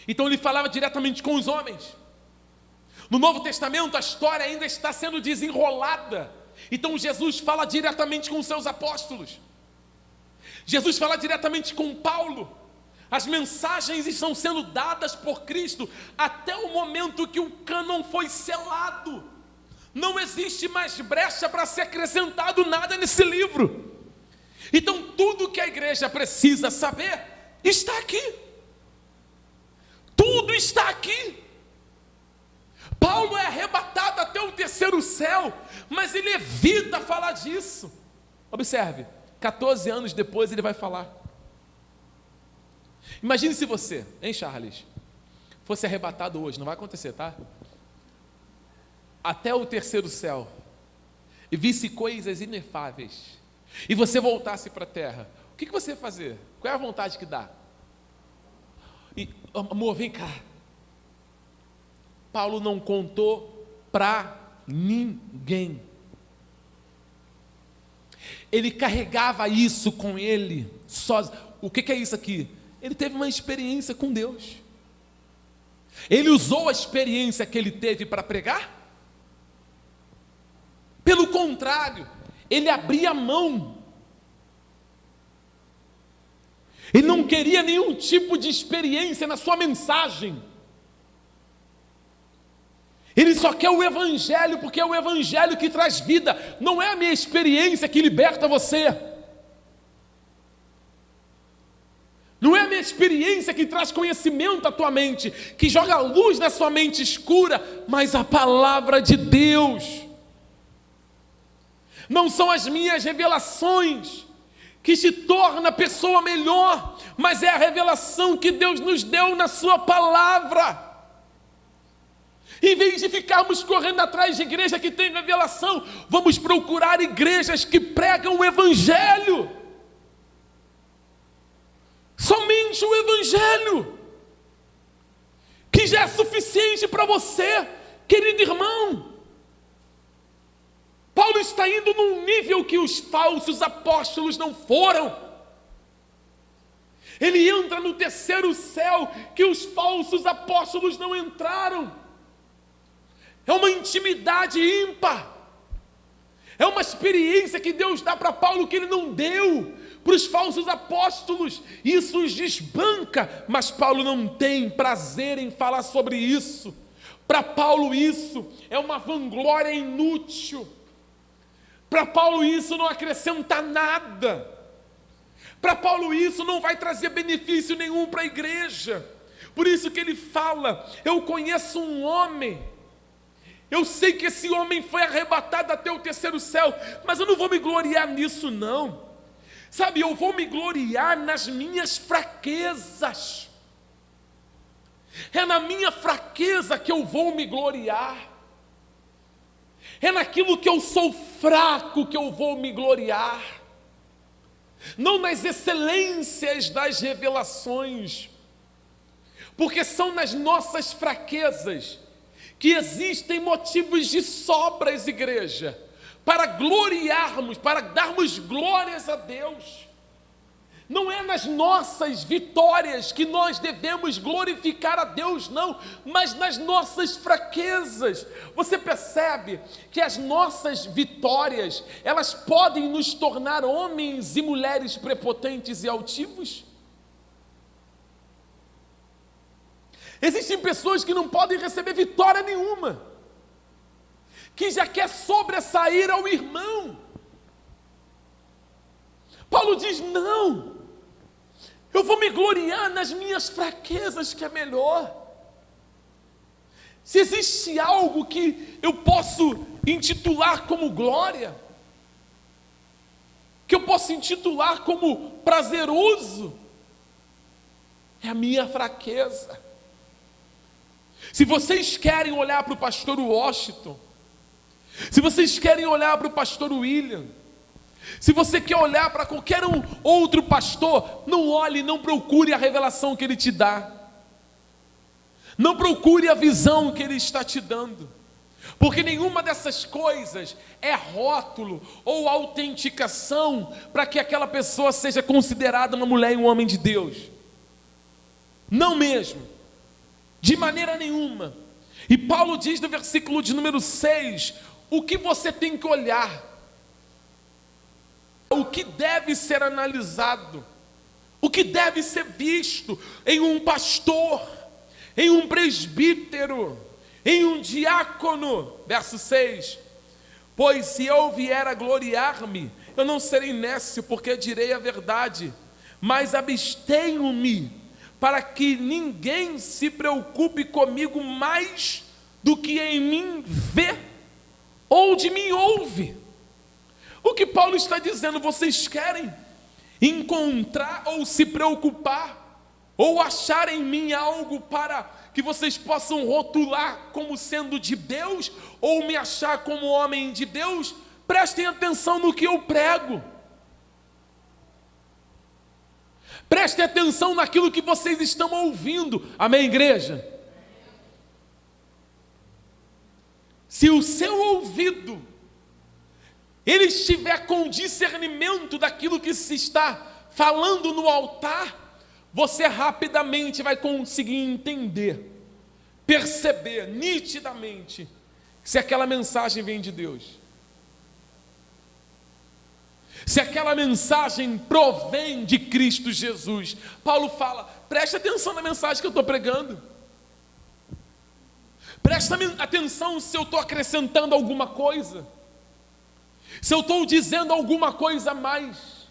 Então Ele falava diretamente com os homens. No Novo Testamento a história ainda está sendo desenrolada. Então Jesus fala diretamente com os seus apóstolos. Jesus fala diretamente com Paulo. As mensagens estão sendo dadas por Cristo até o momento que o cânon foi selado. Não existe mais brecha para ser acrescentado nada nesse livro. Então tudo que a igreja precisa saber está aqui. Tudo está aqui. terceiro céu, mas ele evita falar disso. Observe, 14 anos depois ele vai falar. Imagine se você, hein, Charles, fosse arrebatado hoje, não vai acontecer, tá? Até o terceiro céu, e visse coisas inefáveis, e você voltasse para a terra, o que você ia fazer? Qual é a vontade que dá? E, amor, vem cá. Paulo não contou para ninguém. Ele carregava isso com ele sozinho. O que é isso aqui? Ele teve uma experiência com Deus. Ele usou a experiência que ele teve para pregar? Pelo contrário, ele abria mão. Ele não queria nenhum tipo de experiência na sua mensagem. Ele só quer o Evangelho, porque é o Evangelho que traz vida. Não é a minha experiência que liberta você. Não é a minha experiência que traz conhecimento à tua mente, que joga luz na sua mente escura, mas a palavra de Deus. Não são as minhas revelações que te torna a pessoa melhor, mas é a revelação que Deus nos deu na sua palavra. Em vez de ficarmos correndo atrás de igreja que tem revelação, vamos procurar igrejas que pregam o Evangelho. Somente o Evangelho, que já é suficiente para você, querido irmão. Paulo está indo num nível que os falsos apóstolos não foram. Ele entra no terceiro céu que os falsos apóstolos não entraram. É uma intimidade ímpar. É uma experiência que Deus dá para Paulo que ele não deu para os falsos apóstolos. Isso os desbanca, mas Paulo não tem prazer em falar sobre isso. Para Paulo isso é uma vanglória inútil. Para Paulo isso não acrescenta nada. Para Paulo isso não vai trazer benefício nenhum para a igreja. Por isso que ele fala: eu conheço um homem, eu sei que esse homem foi arrebatado até o terceiro céu, mas eu não vou me gloriar nisso não. Sabe, eu vou me gloriar nas minhas fraquezas. É na minha fraqueza que eu vou me gloriar. É naquilo que eu sou fraco que eu vou me gloriar. Não nas excelências das revelações. Porque são nas nossas fraquezas que existem motivos de sobras, igreja, para gloriarmos, para darmos glórias a Deus. Não é nas nossas vitórias que nós devemos glorificar a Deus, não, mas nas nossas fraquezas. Você percebe que as nossas vitórias, elas podem nos tornar homens e mulheres prepotentes e altivos? Existem pessoas que não podem receber vitória nenhuma, que já quer sobressair ao irmão. Paulo diz: não, eu vou me gloriar nas minhas fraquezas, que é melhor. Se existe algo que eu posso intitular como glória, que eu posso intitular como prazeroso, é a minha fraqueza. Se vocês querem olhar para o pastor Washington, se vocês querem olhar para o pastor William, se você quer olhar para qualquer outro pastor, não olhe, não procure a revelação que ele te dá. Não procure a visão que ele está te dando. Porque nenhuma dessas coisas é rótulo ou autenticação para que aquela pessoa seja considerada uma mulher e um homem de Deus. Não mesmo. De maneira nenhuma. E Paulo diz no versículo de número 6, o que você tem que olhar, o que deve ser analisado, o que deve ser visto em um pastor, em um presbítero, em um diácono. Verso 6, pois se eu vier a gloriar-me, eu não serei nécio, porque direi a verdade, mas abstenho-me, para que ninguém se preocupe comigo mais do que em mim vê. ou de mim ouve. O que Paulo está dizendo, vocês querem encontrar ou se preocupar, ou achar em mim algo para que vocês possam rotular como sendo de Deus, ou me achar como homem de Deus? Prestem atenção no que eu prego. Prestem atenção naquilo que vocês estão ouvindo. Amém, igreja? Se o seu ouvido ele estiver com discernimento daquilo que se está falando no altar, você rapidamente vai conseguir entender, perceber nitidamente se aquela mensagem vem de Deus, se aquela mensagem provém de Cristo Jesus. Paulo fala, preste atenção na mensagem que eu estou pregando, preste atenção se eu estou acrescentando alguma coisa, se eu estou dizendo alguma coisa a mais,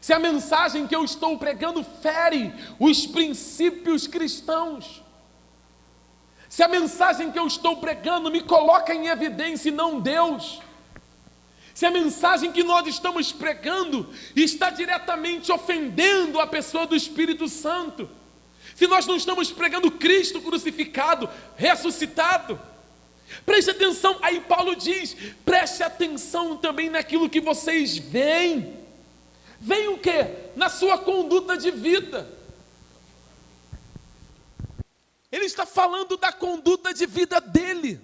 se a mensagem que eu estou pregando fere os princípios cristãos, se a mensagem que eu estou pregando me coloca em evidência e não Deus, se a mensagem que nós estamos pregando está diretamente ofendendo a pessoa do Espírito Santo, se nós não estamos pregando Cristo crucificado, ressuscitado. Preste atenção, aí Paulo diz, preste atenção também naquilo que vocês veem. Veem o quê? Na sua conduta de vida. Ele está falando da conduta de vida dele.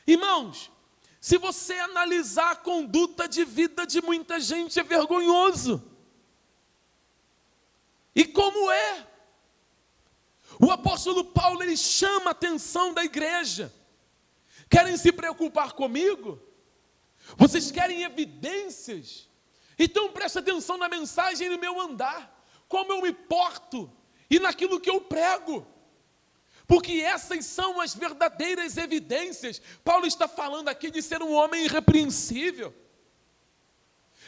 Irmãos, se você analisar a conduta de vida de muita gente, é vergonhoso. E como é? O apóstolo Paulo, ele chama a atenção da igreja. Querem se preocupar comigo? Vocês querem evidências? Então preste atenção na mensagem e no meu andar, como eu me porto e naquilo que eu prego, porque essas são as verdadeiras evidências. Paulo está falando aqui de ser um homem irrepreensível,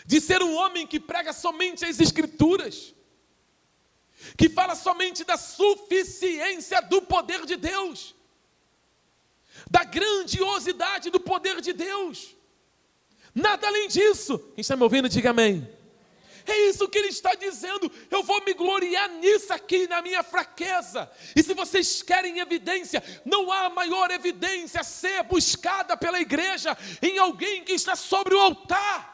de ser um homem que prega somente as Escrituras, que fala somente da suficiência do poder de Deus, da grandiosidade do poder de Deus. Nada além disso. Quem está me ouvindo, diga amém. É isso que ele está dizendo. Eu vou me gloriar nisso aqui, na minha fraqueza. E se vocês querem evidência, não há maior evidência a ser buscada pela igreja em alguém que está sobre o altar.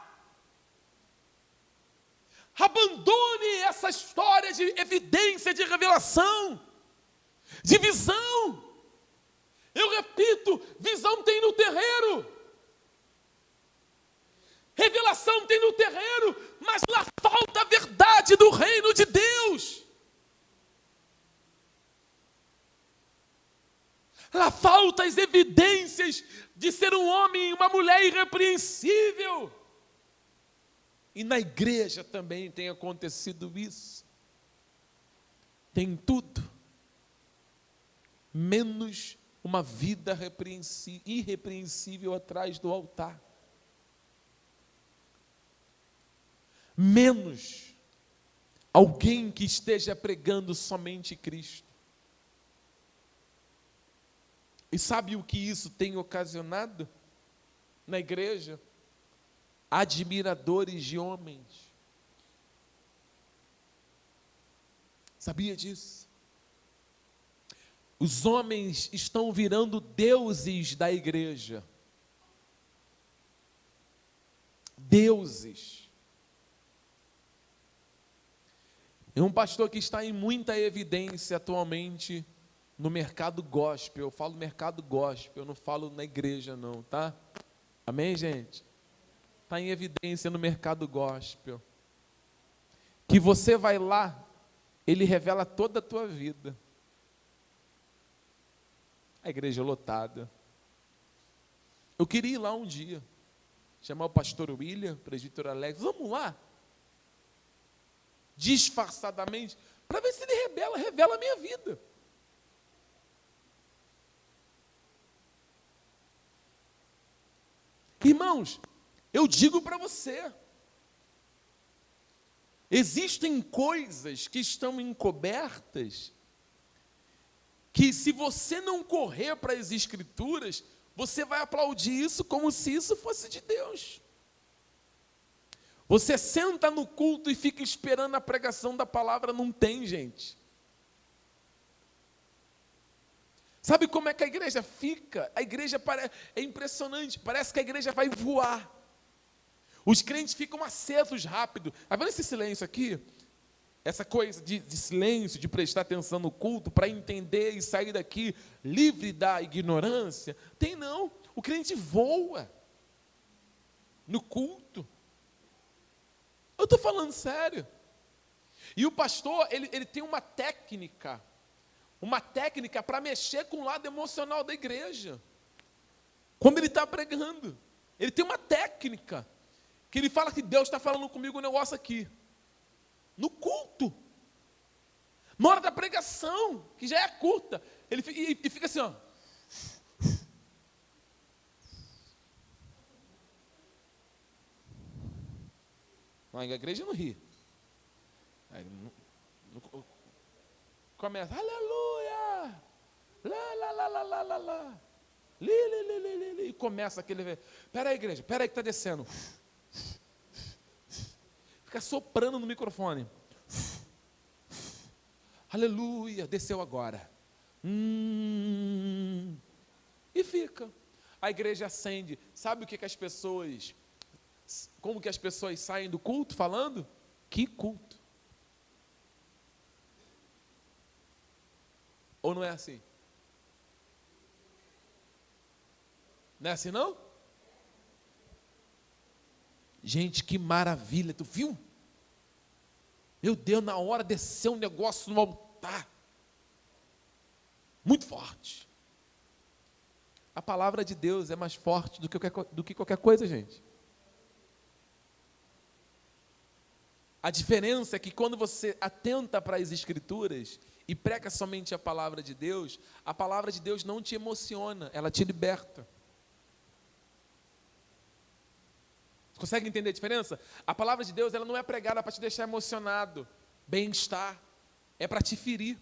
Abandone essa história de evidência, de revelação, de visão. Eu repito, visão tem no terreiro, revelação tem no terreiro, mas lá falta a verdade do reino de Deus. Lá faltam as evidências de ser um homem e uma mulher irrepreensível. E na igreja também tem acontecido isso. Tem tudo, menos uma vida irrepreensível atrás do altar. Menos alguém que esteja pregando somente Cristo. E sabe o que isso tem ocasionado na igreja? Admiradores de homens. Sabia disso? Os homens estão virando deuses da igreja. Deuses. É um pastor que está em muita evidência atualmente no mercado gospel. Eu falo mercado gospel, eu não falo na igreja não, tá? Amém, gente? Está em evidência no mercado gospel. Que você vai lá, ele revela toda a tua vida. A igreja lotada. Eu queria ir lá um dia, chamar o pastor William, o presbítero Alex, vamos lá, disfarçadamente, para ver se ele revela a minha vida. Irmãos, eu digo para você, existem coisas que estão encobertas, que se você não correr para as Escrituras, você vai aplaudir isso como se isso fosse de Deus. Você senta no culto e fica esperando a pregação da palavra, não tem, gente. Sabe como é que a igreja fica? A igreja é impressionante, parece que a igreja vai voar. Os crentes ficam acesos rápido. Está vendo esse silêncio aqui? Essa coisa de silêncio, de prestar atenção no culto, para entender e sair daqui livre da ignorância. Tem não, o crente voa no culto. Eu estou falando sério. E o pastor, ele tem uma técnica para mexer com o lado emocional da igreja. Quando ele está pregando, ele tem uma técnica, que ele fala que Deus está falando comigo um negócio aqui. No culto, na hora da pregação, que já é curta, ele fica assim, ó. A igreja não ri. Aí, começa, aleluia, lá, lá, lá, lá, lá, lá, lá, li, e começa aquele, peraí igreja, peraí que está descendo. Fica soprando no microfone. Aleluia, desceu agora. E fica. A igreja acende. Sabe o que as pessoas... Como que as pessoas saem do culto falando? Que culto. Ou não é assim? Não é assim não? Gente, que maravilha, tu viu? Meu Deus, na hora desceu um negócio no altar. Muito forte. A palavra de Deus é mais forte do que qualquer coisa, gente. A diferença é que quando você atenta para as Escrituras e prega somente a palavra de Deus não te emociona, ela te liberta. Você consegue entender a diferença? A palavra de Deus ela não é pregada para te deixar emocionado, bem-estar. É para te ferir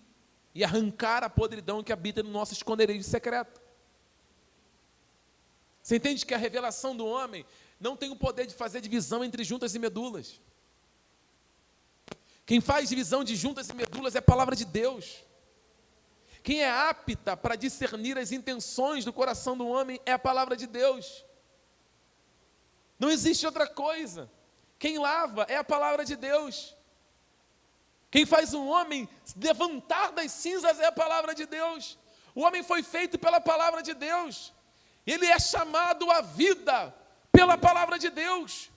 e arrancar a podridão que habita no nosso esconderijo secreto. Você entende que a revelação do homem não tem o poder de fazer divisão entre juntas e medulas. Quem faz divisão de juntas e medulas é a palavra de Deus. Quem é apta para discernir as intenções do coração do homem é a palavra de Deus. Não existe outra coisa. Quem lava é a palavra de Deus. Quem faz um homem levantar das cinzas é a palavra de Deus. O homem foi feito pela palavra de Deus. Ele é chamado à vida pela palavra de Deus.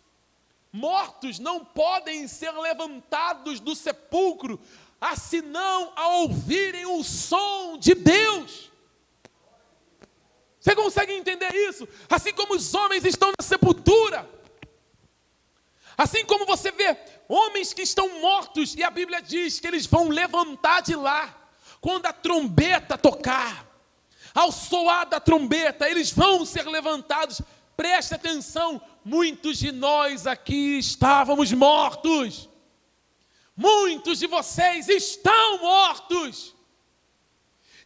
Mortos não podem ser levantados do sepulcro, senão a ouvirem o som de Deus. Você consegue entender isso? Assim como os homens estão na sepultura, assim como você vê homens que estão mortos, e a Bíblia diz que eles vão levantar de lá, quando a trombeta tocar, ao soar da trombeta, eles vão ser levantados. Preste atenção, muitos de nós aqui estávamos mortos, muitos de vocês estão mortos,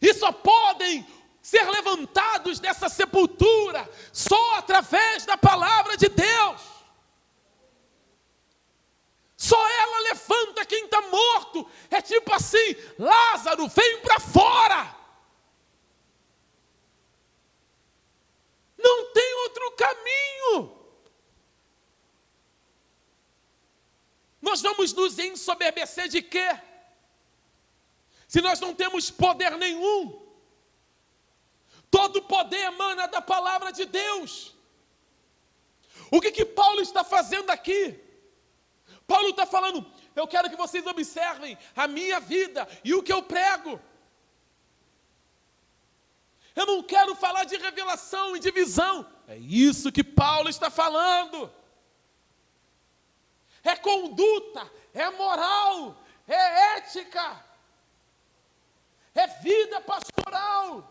e só podem ser levantados dessa sepultura só através da palavra de Deus. Só ela levanta quem está morto. É tipo assim, Lázaro, vem para fora. Não tem outro caminho. Nós vamos nos ensoberbecer de quê? Se nós não temos poder nenhum. Todo poder emana da palavra de Deus. O que Paulo está fazendo aqui? Paulo está falando, eu quero que vocês observem a minha vida e o que eu prego. Eu não quero falar de revelação e de visão. É isso que Paulo está falando. É conduta, é moral, é ética, é vida pastoral.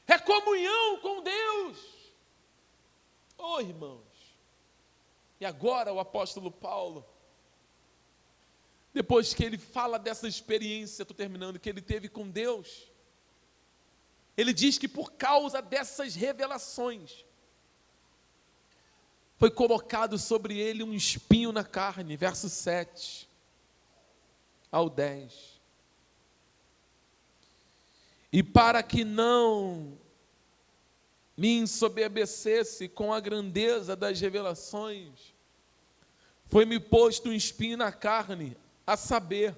É comunhão com Deus. Oh, irmãos. E agora o apóstolo Paulo, depois que ele fala dessa experiência, estou terminando, que ele teve com Deus, ele diz que por causa dessas revelações, foi colocado sobre ele um espinho na carne, verso 7 ao 10. E para que não me ensoberbecesse com a grandeza das revelações, foi-me posto um espinho na carne, a saber,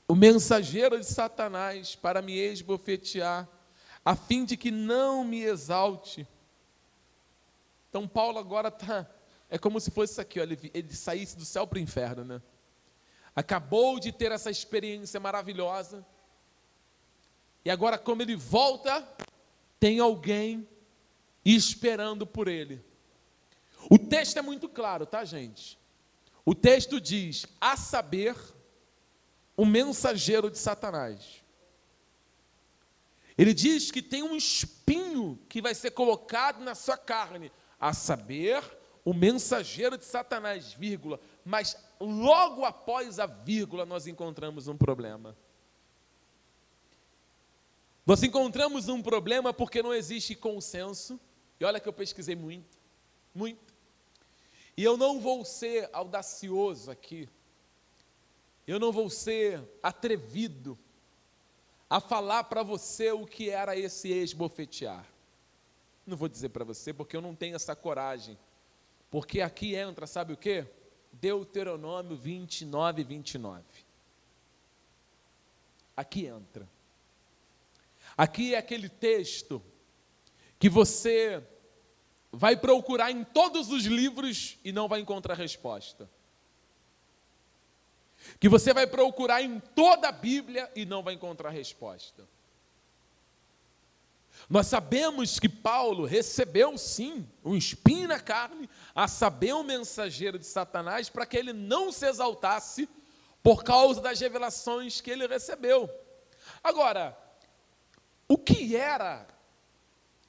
o mensageiro de Satanás, para me esbofetear, a fim de que não me exalte. Então Paulo agora é como se fosse isso aqui, ó, ele saísse do céu para o inferno, né? Acabou de ter essa experiência maravilhosa, e agora, como ele volta, tem alguém esperando por ele. O texto é muito claro, tá, gente? O texto diz, a saber, o mensageiro de Satanás. Ele diz que tem um espinho que vai ser colocado na sua carne, a saber, o mensageiro de Satanás, vírgula. Mas logo após a vírgula, nós encontramos um problema. Nós encontramos um problema porque não existe consenso. E olha que eu pesquisei muito. E eu não vou ser audacioso aqui. Eu não vou ser atrevido a falar para você o que era esse esbofetear. Não vou dizer para você porque eu não tenho essa coragem. Porque aqui entra, sabe o quê? Deuteronômio 29, 29. Aqui entra. Aqui é aquele texto que você vai procurar em todos os livros e não vai encontrar resposta. Que você vai procurar em toda a Bíblia e não vai encontrar resposta. Nós sabemos que Paulo recebeu sim um espinho na carne, a saber, um mensageiro de Satanás, para que ele não se exaltasse por causa das revelações que ele recebeu. Agora, o que era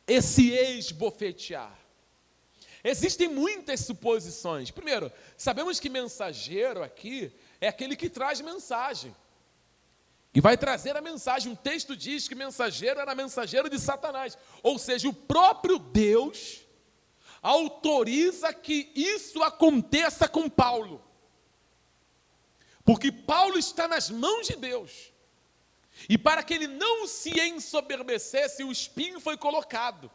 esse esbofetear? Existem muitas suposições. Primeiro, sabemos que mensageiro aqui é aquele que traz mensagem, que vai trazer a mensagem. O texto diz que mensageiro era mensageiro de Satanás, ou seja, o próprio Deus autoriza que isso aconteça com Paulo, porque Paulo está nas mãos de Deus. E para que ele não se ensoberbecesse, o espinho foi colocado.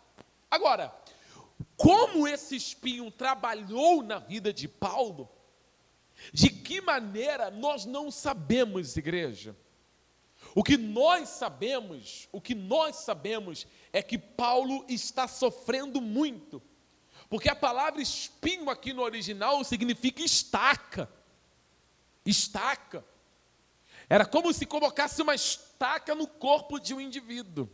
Agora, como esse espinho trabalhou na vida de Paulo, de que maneira nós não sabemos, igreja. O que nós sabemos é que Paulo está sofrendo muito. Porque a palavra espinho aqui no original significa estaca. Estaca. Era como se colocasse uma estaca no corpo de um indivíduo.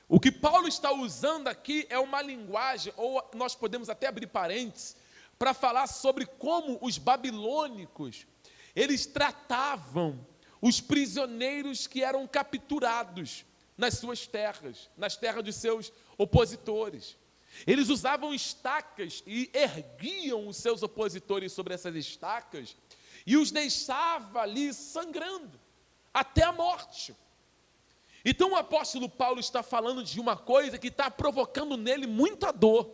O que Paulo está usando aqui é uma linguagem, ou nós podemos até abrir parênteses, para falar sobre como os babilônicos, eles tratavam os prisioneiros que eram capturados nas suas terras, nas terras dos seus opositores. Eles usavam estacas e erguiam os seus opositores sobre essas estacas e os deixava ali sangrando, até a morte. Então o apóstolo Paulo está falando de uma coisa que está provocando nele muita dor.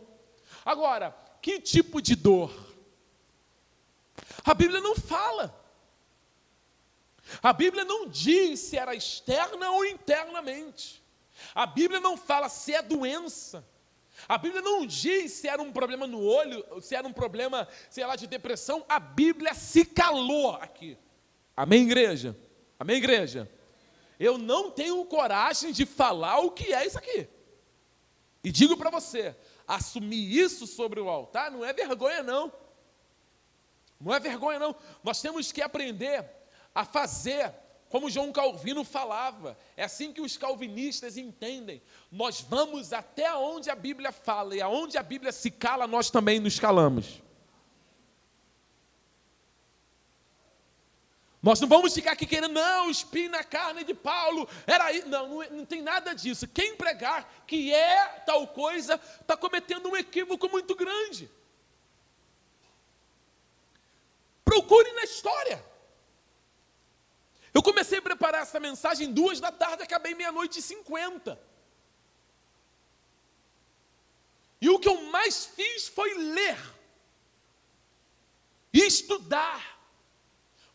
Agora, que tipo de dor? A Bíblia não fala. A Bíblia não diz se era externa ou internamente. A Bíblia não fala se é doença. A Bíblia não diz se era um problema no olho, se era um problema, sei lá, de depressão. A Bíblia se calou aqui. Amém, igreja? Amém, igreja? Eu não tenho coragem de falar o que é isso aqui. E digo para você, assumir isso sobre o altar não é vergonha, não. Não é vergonha, não. Nós temos que aprender a fazer como João Calvino falava. É assim que os calvinistas entendem. Nós vamos até onde a Bíblia fala, e aonde a Bíblia se cala, nós também nos calamos. Nós não vamos ficar aqui querendo, não, espinho na carne de Paulo, era aí. Não tem nada disso. Quem pregar que é tal coisa, está cometendo um equívoco muito grande. Procure na história. Eu comecei a preparar essa mensagem 14h, acabei 00:50. E o que eu mais fiz foi ler e estudar.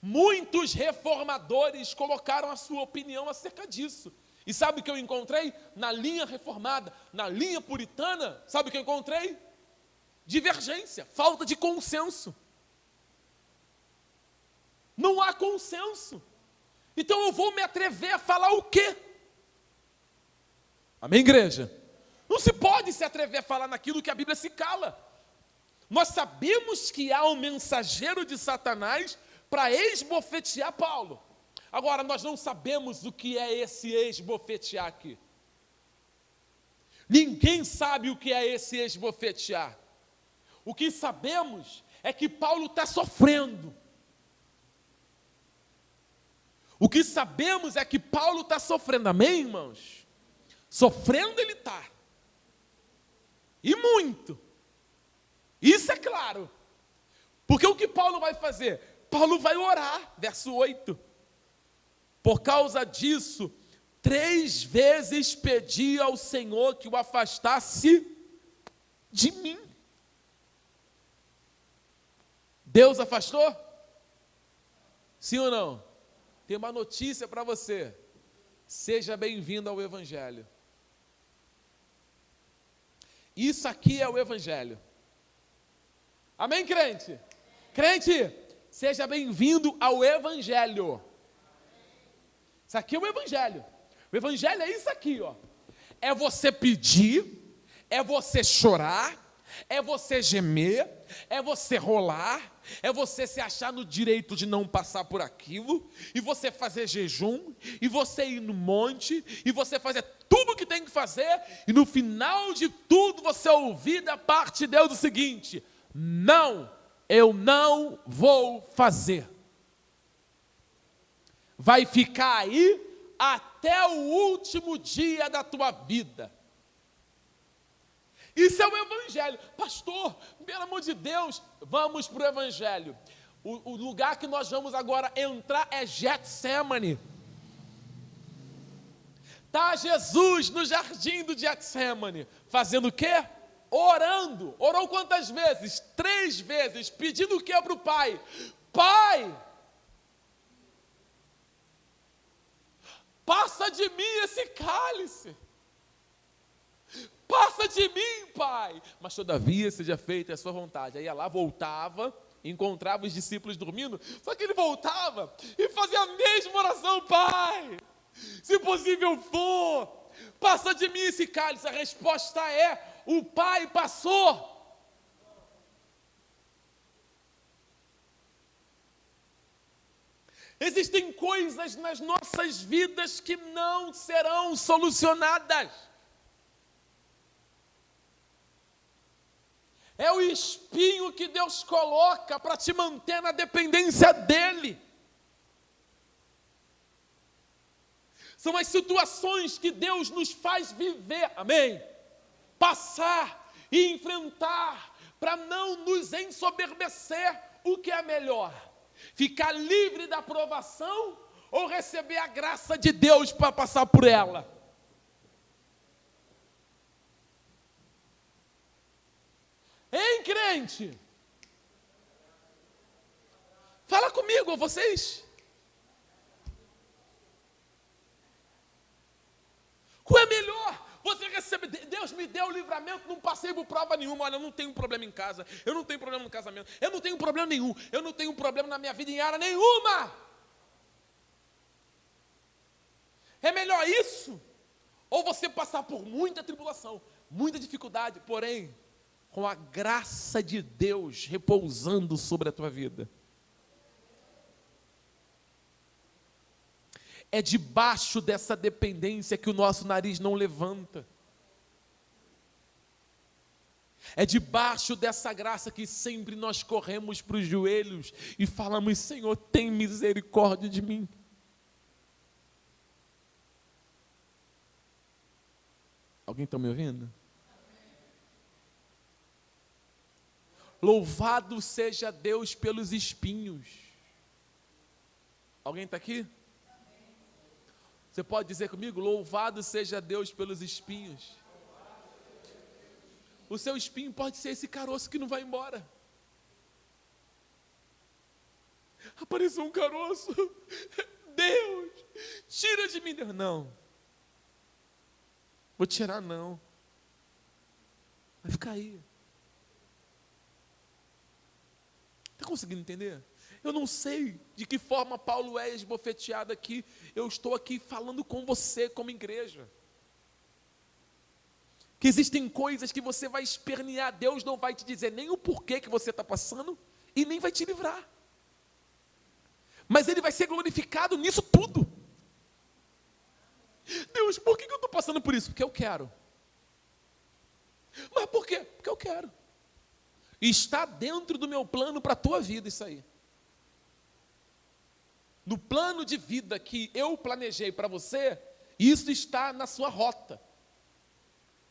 Muitos reformadores colocaram a sua opinião acerca disso. E sabe o que eu encontrei? Na linha reformada, na linha puritana, sabe o que eu encontrei? Divergência, falta de consenso. Não há consenso. Então eu vou me atrever a falar o quê? Amém, igreja? Não se pode se atrever a falar naquilo que a Bíblia se cala. Nós sabemos que há um mensageiro de Satanás para esbofetear Paulo. Agora, nós não sabemos o que é esse esbofetear aqui. Ninguém sabe o que é esse esbofetear. O que sabemos é que Paulo está sofrendo. O que sabemos é que Paulo está sofrendo, amém, irmãos? Sofrendo ele está. E muito. Isso é claro. Porque o que Paulo vai fazer? Paulo vai orar, verso 8. Por causa disso, 3 vezes pedi ao Senhor que o afastasse de mim. Deus afastou? Sim ou não? Tem uma notícia para você. Seja bem-vindo ao Evangelho. Isso aqui é o Evangelho. Amém, crente? Crente, seja bem-vindo ao Evangelho. Isso aqui é o Evangelho. O Evangelho é isso aqui, ó. É você pedir, é você chorar, é você gemer, é você rolar, é você se achar no direito de não passar por aquilo, e você fazer jejum, e você ir no monte, e você fazer tudo o que tem que fazer, e no final de tudo você ouvir da parte de Deus o seguinte: não, eu não vou fazer. Vai ficar aí até o último dia da tua vida. Isso é o Evangelho. Pastor, pelo amor de Deus, vamos para o Evangelho. O lugar que nós vamos agora entrar é Getsemane. Está Jesus no jardim do Getsemane, fazendo o quê? Orando. Orou quantas vezes? 3 vezes, pedindo o quê para o Pai? Pai, passa de mim esse cálice. Passa de mim, Pai. Mas todavia seja feita a sua vontade. Aí ia lá, voltava, encontrava os discípulos dormindo. Só que ele voltava e fazia a mesma oração: Pai, se possível for, passa de mim esse cálice. A resposta é: o Pai passou. Existem coisas nas nossas vidas que não serão solucionadas. É o espinho que Deus coloca para te manter na dependência dEle. São as situações que Deus nos faz viver, amém? Passar e enfrentar, para não nos ensoberbecer. O que é melhor? Ficar livre da provação ou receber a graça de Deus para passar por ela? Hein, crente? Fala comigo, vocês. Qual é melhor? Você recebe, Deus me deu o livramento, não passei por prova nenhuma. Olha, eu não tenho problema em casa, eu não tenho problema no casamento, eu não tenho problema nenhum, eu não tenho problema na minha vida em área nenhuma. É melhor isso? Ou você passar por muita tribulação, muita dificuldade, porém com a graça de Deus repousando sobre a tua vida? É debaixo dessa dependência que o nosso nariz não levanta. É debaixo dessa graça que sempre nós corremos para os joelhos e falamos: Senhor, tem misericórdia de mim. Alguém está me ouvindo? Louvado seja Deus pelos espinhos. Alguém está aqui? Você pode dizer comigo? Louvado seja Deus pelos espinhos. O seu espinho pode ser esse caroço que não vai embora. Apareceu um caroço. Deus, tira de mim. Deus, não. Vou tirar não. Vai ficar aí. Está conseguindo entender? Eu não sei de que forma Paulo é esbofeteado aqui. Eu estou aqui falando com você como igreja. Que existem coisas que você vai espernear. Deus não vai te dizer nem o porquê que você está passando e nem vai te livrar. Mas Ele vai ser glorificado nisso tudo. Deus, por que eu estou passando por isso? Porque eu quero. Mas por quê? Porque eu quero. E está dentro do meu plano para a tua vida isso aí. No plano de vida que eu planejei para você, isso está na sua rota.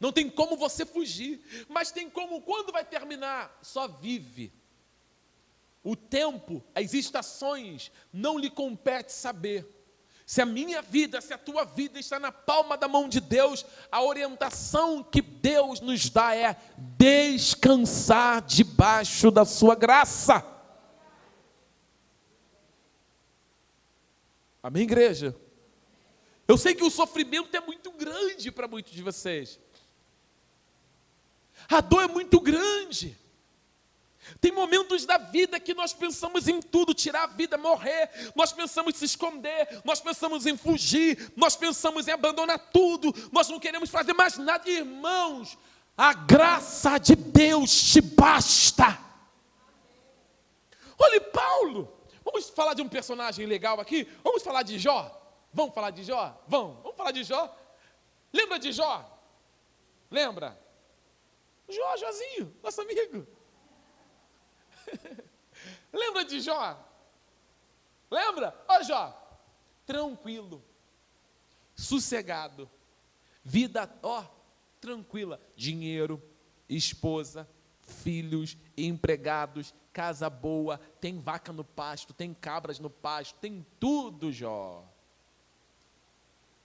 Não tem como você fugir, mas tem como, quando vai terminar, só vive. O tempo, as estações, não lhe compete saber. Se a minha vida, se a tua vida está na palma da mão de Deus, a orientação que Deus nos dá é descansar debaixo da sua graça. Amém, igreja? Eu sei que o sofrimento é muito grande para muitos de vocês. A dor é muito grande. Tem momentos da vida que nós pensamos em tudo, tirar a vida, morrer, nós pensamos em se esconder, nós pensamos em fugir, nós pensamos em abandonar tudo, nós não queremos fazer mais nada. Irmãos, a graça de Deus te basta. Olha Paulo, vamos falar de um personagem legal aqui, vamos falar de Jó, vamos falar de Jó? Vamos falar de Jó. Lembra de Jó? Lembra? Józinho, nosso amigo. Lembra de Jó? Lembra? Ó Jó, tranquilo, sossegado, vida, tranquila, dinheiro, esposa, filhos, empregados, casa boa, tem vaca no pasto, tem cabras no pasto, tem tudo, Jó.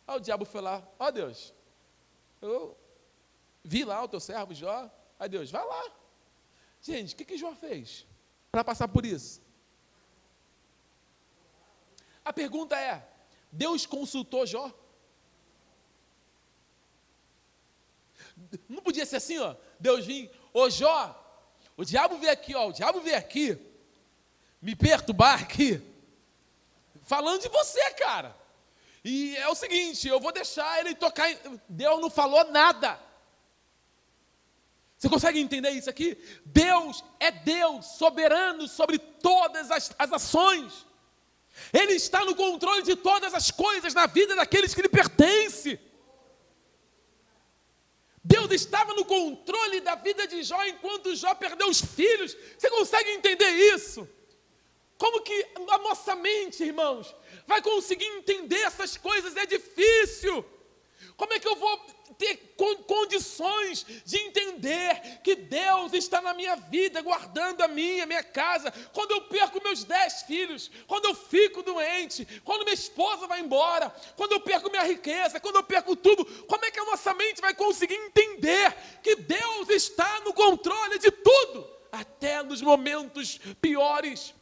Aí o diabo foi lá, Deus, eu vi lá o teu servo Jó, aí Deus, vai lá. Gente, o que Jó fez para passar por isso? A pergunta é, Deus consultou Jó? Não podia ser assim, Deus vinha, Jó, o diabo veio aqui, me perturbar aqui, falando de você, cara. E é o seguinte, eu vou deixar ele tocar, Deus não falou nada. Você consegue entender isso aqui? Deus é Deus, soberano sobre todas as ações. Ele está no controle de todas as coisas na vida daqueles que lhe pertencem. Deus estava no controle da vida de Jó enquanto Jó perdeu os filhos. Você consegue entender isso? Como que a nossa mente, irmãos, vai conseguir entender essas coisas? É difícil. Como é que eu vou ter condições de entender que Deus está na minha vida, guardando a minha casa, quando eu perco meus 10 filhos, quando eu fico doente, quando minha esposa vai embora, quando eu perco minha riqueza, quando eu perco tudo? Como é que a nossa mente vai conseguir entender que Deus está no controle de tudo, até nos momentos piores?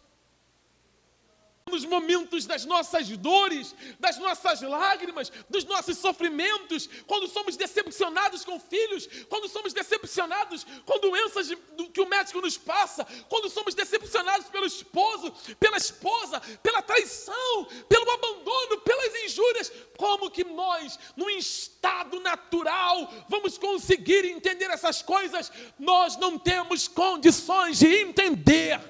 Nos momentos das nossas dores, das nossas lágrimas, dos nossos sofrimentos, quando somos decepcionados com filhos, quando somos decepcionados com doenças que o médico nos passa, quando somos decepcionados pelo esposo, pela esposa, pela traição, pelo abandono, pelas injúrias, como que nós, num estado natural, vamos conseguir entender essas coisas? Nós não temos condições de entender.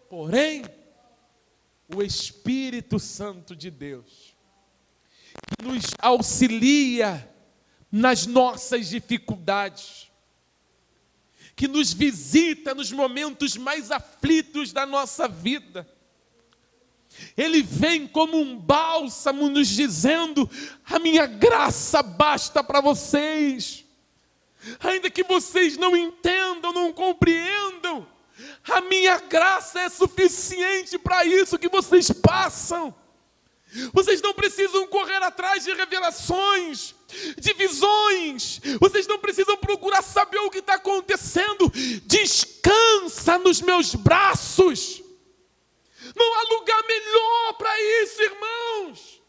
Porém, o Espírito Santo de Deus, que nos auxilia nas nossas dificuldades, que nos visita nos momentos mais aflitos da nossa vida. Ele vem como um bálsamo nos dizendo, a minha graça basta para vocês. Ainda que vocês não entendam, não compreendam, a minha graça é suficiente para isso que vocês passam. Vocês não precisam correr atrás de revelações, de visões. Vocês não precisam procurar saber o que está acontecendo. Descansa nos meus braços. Não há lugar melhor para isso, irmãos.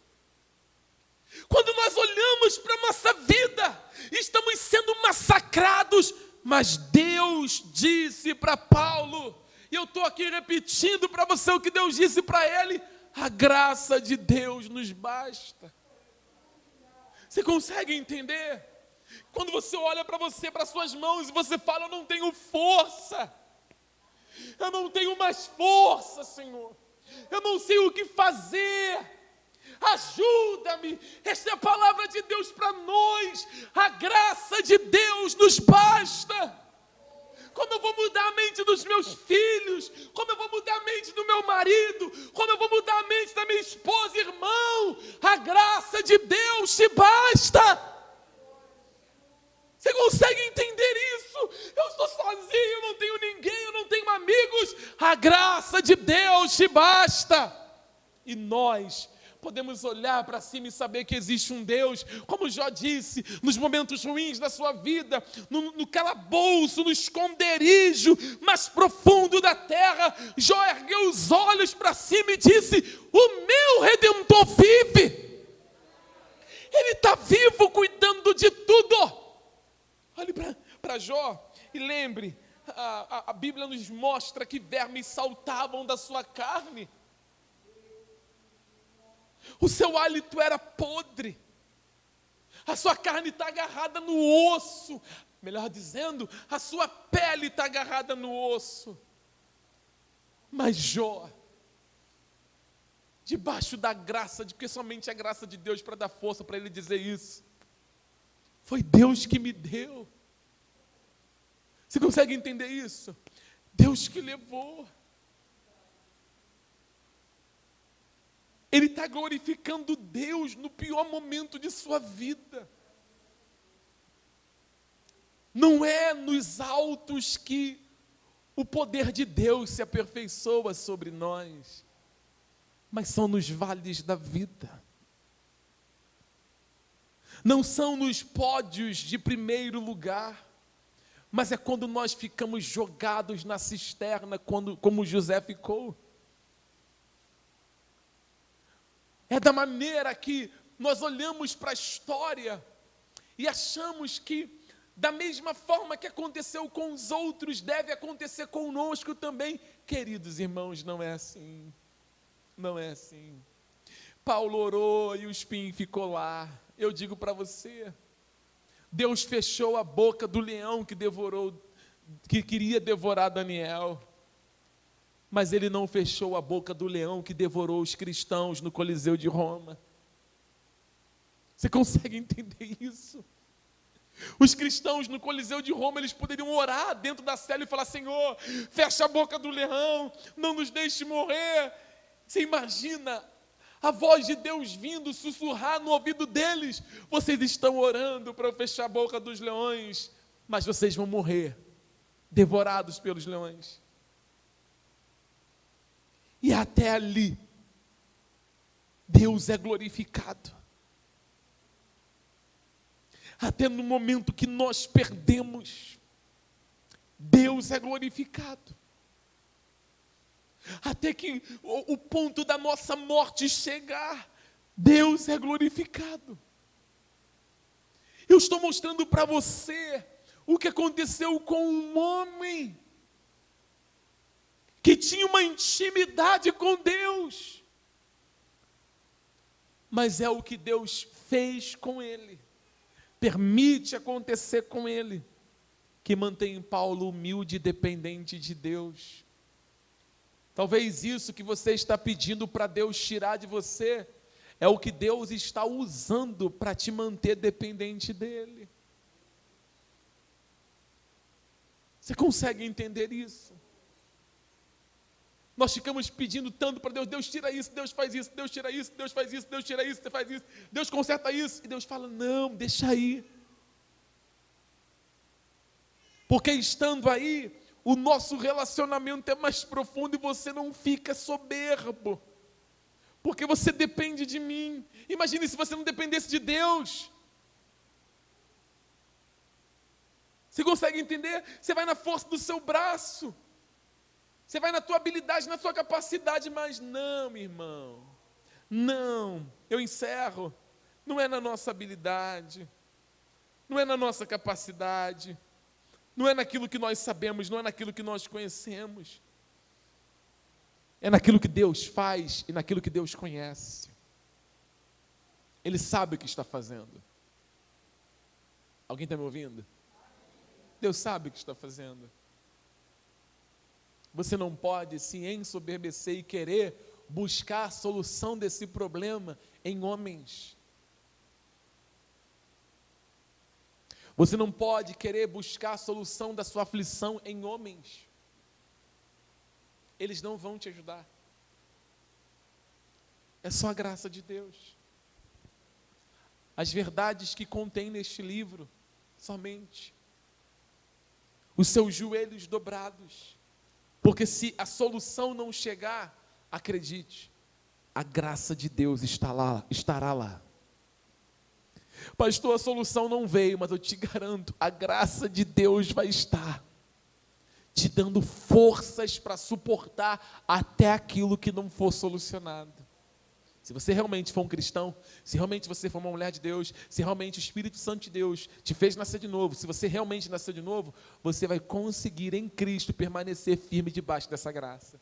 Quando nós olhamos para a nossa vida, estamos sendo massacrados. Mas Deus disse para Paulo, e eu estou aqui repetindo para você o que Deus disse para ele: a graça de Deus nos basta. Você consegue entender? Quando você olha para você, para suas mãos, e você fala: eu não tenho força, eu não tenho mais força, Senhor, eu não sei o que fazer, ajuda-me. Esta é a palavra de Deus para nós. A graça de Deus nos basta. Como eu vou mudar a mente dos meus filhos, como eu vou mudar a mente do meu marido, como eu vou mudar a mente da minha esposa, irmão, a graça de Deus te basta. Você consegue entender isso? Eu estou sozinho, eu não tenho ninguém, eu não tenho amigos. A graça de Deus te basta. E nós podemos olhar para cima e saber que existe um Deus, como Jó disse, nos momentos ruins da sua vida, no calabouço, no esconderijo mais profundo da terra, Jó ergueu os olhos para cima e disse: o meu Redentor vive. Ele está vivo, cuidando de tudo. Olhe para Jó e lembre, a Bíblia nos mostra que vermes saltavam da sua carne. O seu hálito era podre, a sua carne está agarrada no osso, melhor dizendo, a sua pele está agarrada no osso. Mas Jó, debaixo da graça, porque somente a graça de Deus para dar força para ele dizer isso, foi Deus que me deu. Você consegue entender isso? Deus que levou. Ele está glorificando Deus no pior momento de sua vida. Não é nos altos que o poder de Deus se aperfeiçoa sobre nós, mas são nos vales da vida. Não são nos pódios de primeiro lugar, mas é quando nós ficamos jogados na cisterna, como José ficou. É da maneira que nós olhamos para a história e achamos que, da mesma forma que aconteceu com os outros, deve acontecer conosco também. Queridos irmãos, não é assim. Não é assim. Paulo orou e o espinho ficou lá. Eu digo para você, Deus fechou a boca do leão que queria devorar Daniel. Mas ele não fechou a boca do leão que devorou os cristãos no Coliseu de Roma. Você consegue entender isso? Os cristãos no Coliseu de Roma, eles poderiam orar dentro da cela e falar: Senhor, fecha a boca do leão, não nos deixe morrer. Você imagina a voz de Deus vindo sussurrar no ouvido deles: vocês estão orando para fechar a boca dos leões, mas vocês vão morrer, devorados pelos leões. E até ali, Deus é glorificado. Até no momento que nós perdemos, Deus é glorificado. Até que o ponto da nossa morte chegar, Deus é glorificado. Eu estou mostrando para você o que aconteceu com um homem que tinha uma intimidade com Deus, mas é o que Deus fez com ele, permite acontecer com ele, que mantém Paulo humilde e dependente de Deus. Talvez isso que você está pedindo para Deus tirar de você, é o que Deus está usando para te manter dependente dele. Você consegue entender isso? Nós ficamos pedindo tanto para Deus: Deus tira isso, Deus faz isso, Deus tira isso, Deus faz isso, Deus tira isso, Deus faz isso, Deus conserta isso. E Deus fala: não, deixa aí. Porque estando aí, o nosso relacionamento é mais profundo e você não fica soberbo. Porque você depende de mim. Imagine se você não dependesse de Deus. Você consegue entender? Você vai na força do seu braço. Você vai na tua habilidade, na tua capacidade. Mas não, meu irmão. Não. Eu encerro. Não é na nossa habilidade. Não é na nossa capacidade. Não é naquilo que nós sabemos. Não é naquilo que nós conhecemos. É naquilo que Deus faz e naquilo que Deus conhece. Ele sabe o que está fazendo. Alguém está me ouvindo? Deus sabe o que está fazendo. Você não pode se ensoberbecer e querer buscar a solução desse problema em homens. Você não pode querer buscar a solução da sua aflição em homens. Eles não vão te ajudar. É só a graça de Deus. As verdades que contém neste livro, somente. Os seus joelhos dobrados. Porque se a solução não chegar, acredite, a graça de Deus estará lá. Pastor, a solução não veio, mas eu te garanto, a graça de Deus vai estar te dando forças para suportar até aquilo que não for solucionado. Se você realmente for um cristão, se realmente você for uma mulher de Deus, se realmente o Espírito Santo de Deus te fez nascer de novo, se você realmente nasceu de novo, você vai conseguir em Cristo permanecer firme debaixo dessa graça.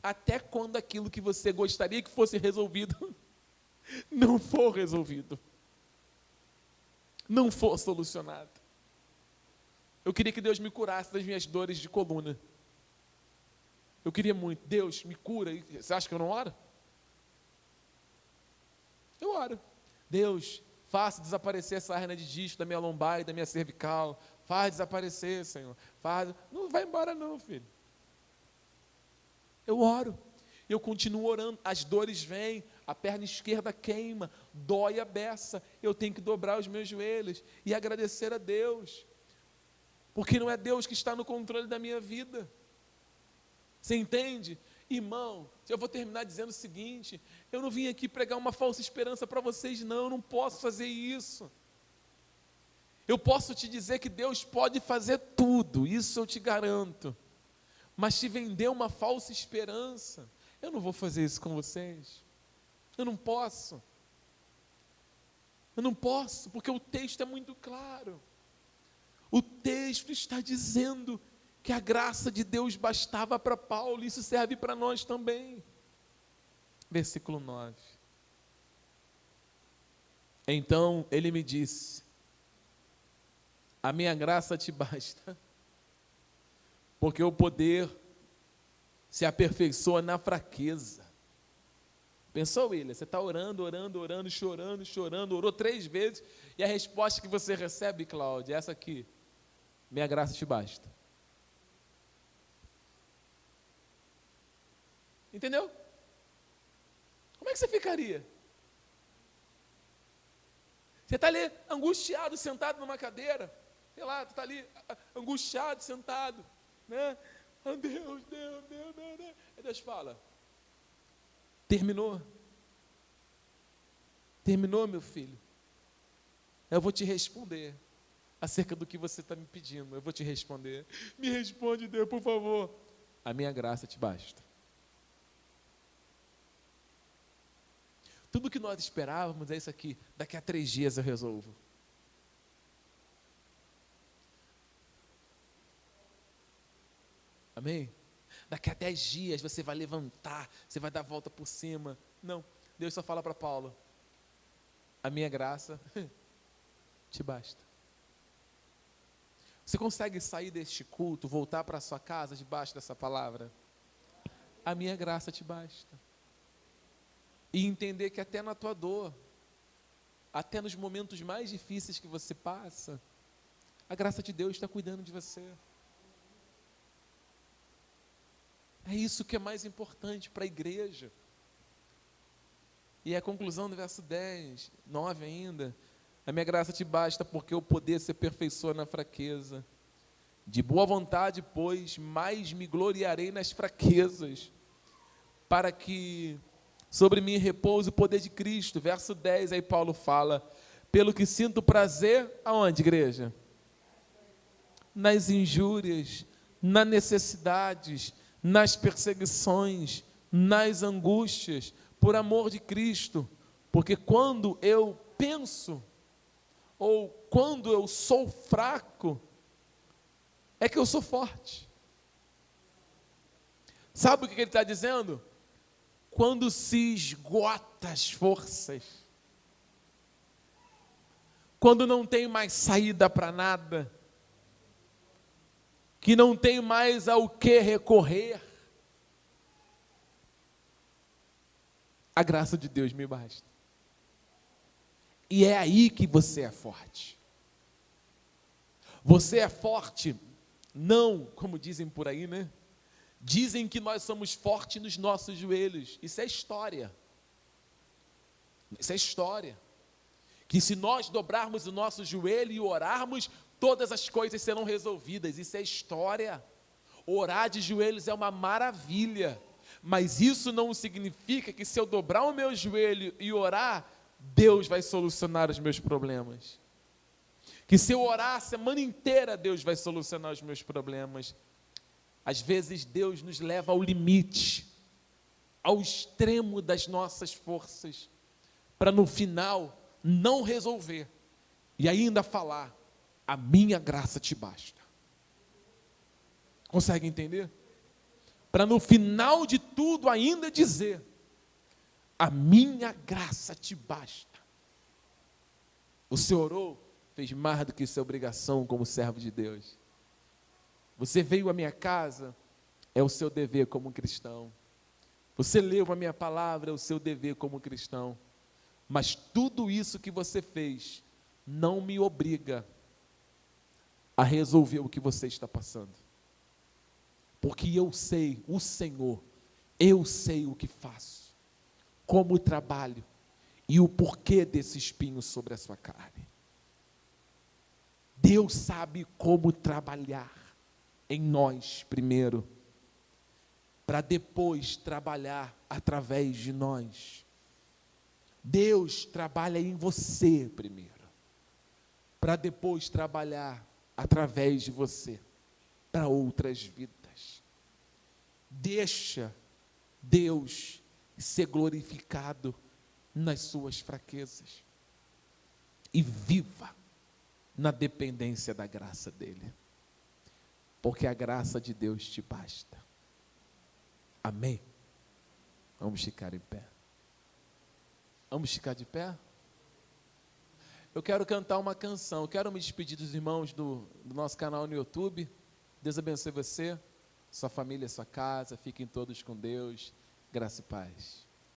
Até quando aquilo que você gostaria que fosse resolvido, não for resolvido. Não for solucionado. Eu queria que Deus me curasse das minhas dores de coluna. Eu queria muito. Deus, me cura. Você acha que eu não oro? Eu oro. Deus, faça desaparecer essa hernia de disco da minha lombar e da minha cervical. Faz desaparecer, Senhor. Faz. Não vai embora não, filho. Eu oro. Eu continuo orando. As dores vêm. A perna esquerda queima. Dói a beça. Eu tenho que dobrar os meus joelhos e agradecer a Deus. Porque não é Deus que está no controle da minha vida. Você entende? Irmão, eu vou terminar dizendo o seguinte: eu não vim aqui pregar uma falsa esperança para vocês, não. Eu não posso fazer isso. Eu posso te dizer que Deus pode fazer tudo, isso eu te garanto. Mas te vender uma falsa esperança, eu não vou fazer isso com vocês. Eu não posso. Eu não posso, porque o texto é muito claro. O texto está dizendo que a graça de Deus bastava para Paulo, e isso serve para nós também. Versículo 9. Então ele me disse: a minha graça te basta, porque o poder se aperfeiçoa na fraqueza. Pensou, William? Você está orando, chorando, orou 3 vezes, e a resposta que você recebe, Cláudia, é essa aqui: minha graça te basta. Entendeu? Como é que você ficaria? Você está ali angustiado, sentado numa cadeira, sei lá, você está ali angustiado, sentado, né? Oh, Deus. Aí Deus fala: terminou, meu filho. Eu vou te responder acerca do que você está me pedindo. Eu vou te responder. Me responde, Deus, por favor. A minha graça te basta. Tudo que nós esperávamos é isso aqui: daqui a 3 dias eu resolvo. Amém? Daqui a 10 dias você vai levantar, você vai dar a volta por cima. Não, Deus só fala para Paulo: a minha graça te basta. Você consegue sair deste culto, voltar para a sua casa debaixo dessa palavra? A minha graça te basta. E entender que até na tua dor, até nos momentos mais difíceis que você passa, a graça de Deus está cuidando de você. É isso que é mais importante para a igreja. E a conclusão do verso 10, 9 ainda: a minha graça te basta, porque o poder se aperfeiçoa na fraqueza. De boa vontade, pois, mais me gloriarei nas fraquezas, para que Sobre mim repousa o poder de Cristo. Verso 10, aí Paulo fala, pelo que sinto prazer, aonde, igreja? Nas injúrias, nas necessidades, nas perseguições, nas angústias, por amor de Cristo. Porque quando eu penso, ou quando eu sou fraco, é que eu sou forte. Sabe o que ele está dizendo? Quando se esgota as forças, quando não tem mais saída para nada, que não tem mais ao que recorrer, a graça de Deus me basta. E é aí que você é forte. Você é forte, não, como dizem por aí, né? Dizem que nós somos fortes nos nossos joelhos. Isso é história. Isso é história. Que se nós dobrarmos o nosso joelho e orarmos, todas as coisas serão resolvidas. Isso é história. Orar de joelhos é uma maravilha. Mas isso não significa que se eu dobrar o meu joelho e orar, Deus vai solucionar os meus problemas. Que se eu orar a semana inteira, Deus vai solucionar os meus problemas. Às vezes Deus nos leva ao limite, ao extremo das nossas forças, para no final não resolver e ainda falar, a minha graça te basta. Consegue entender? Para no final de tudo ainda dizer, a minha graça te basta. O Senhor orou, fez mais do que sua obrigação como servo de Deus. Você veio à minha casa, é o seu dever como cristão. Você leu a minha palavra, é o seu dever como cristão. Mas tudo isso que você fez não me obriga a resolver o que você está passando. Porque eu sei, o Senhor, eu sei o que faço, como trabalho e o porquê desse espinho sobre a sua carne. Deus sabe como trabalhar em nós primeiro, para depois trabalhar através de nós. Deus trabalha em você primeiro, para depois trabalhar através de você, para outras vidas. Deixa Deus ser glorificado nas suas fraquezas e viva na dependência da graça dele. Porque a graça de Deus te basta. Amém? Vamos ficar em pé. Vamos ficar de pé? Eu quero cantar uma canção. Eu quero me despedir dos irmãos do nosso canal no YouTube. Deus abençoe você, sua família, sua casa. Fiquem todos com Deus. Graça e paz.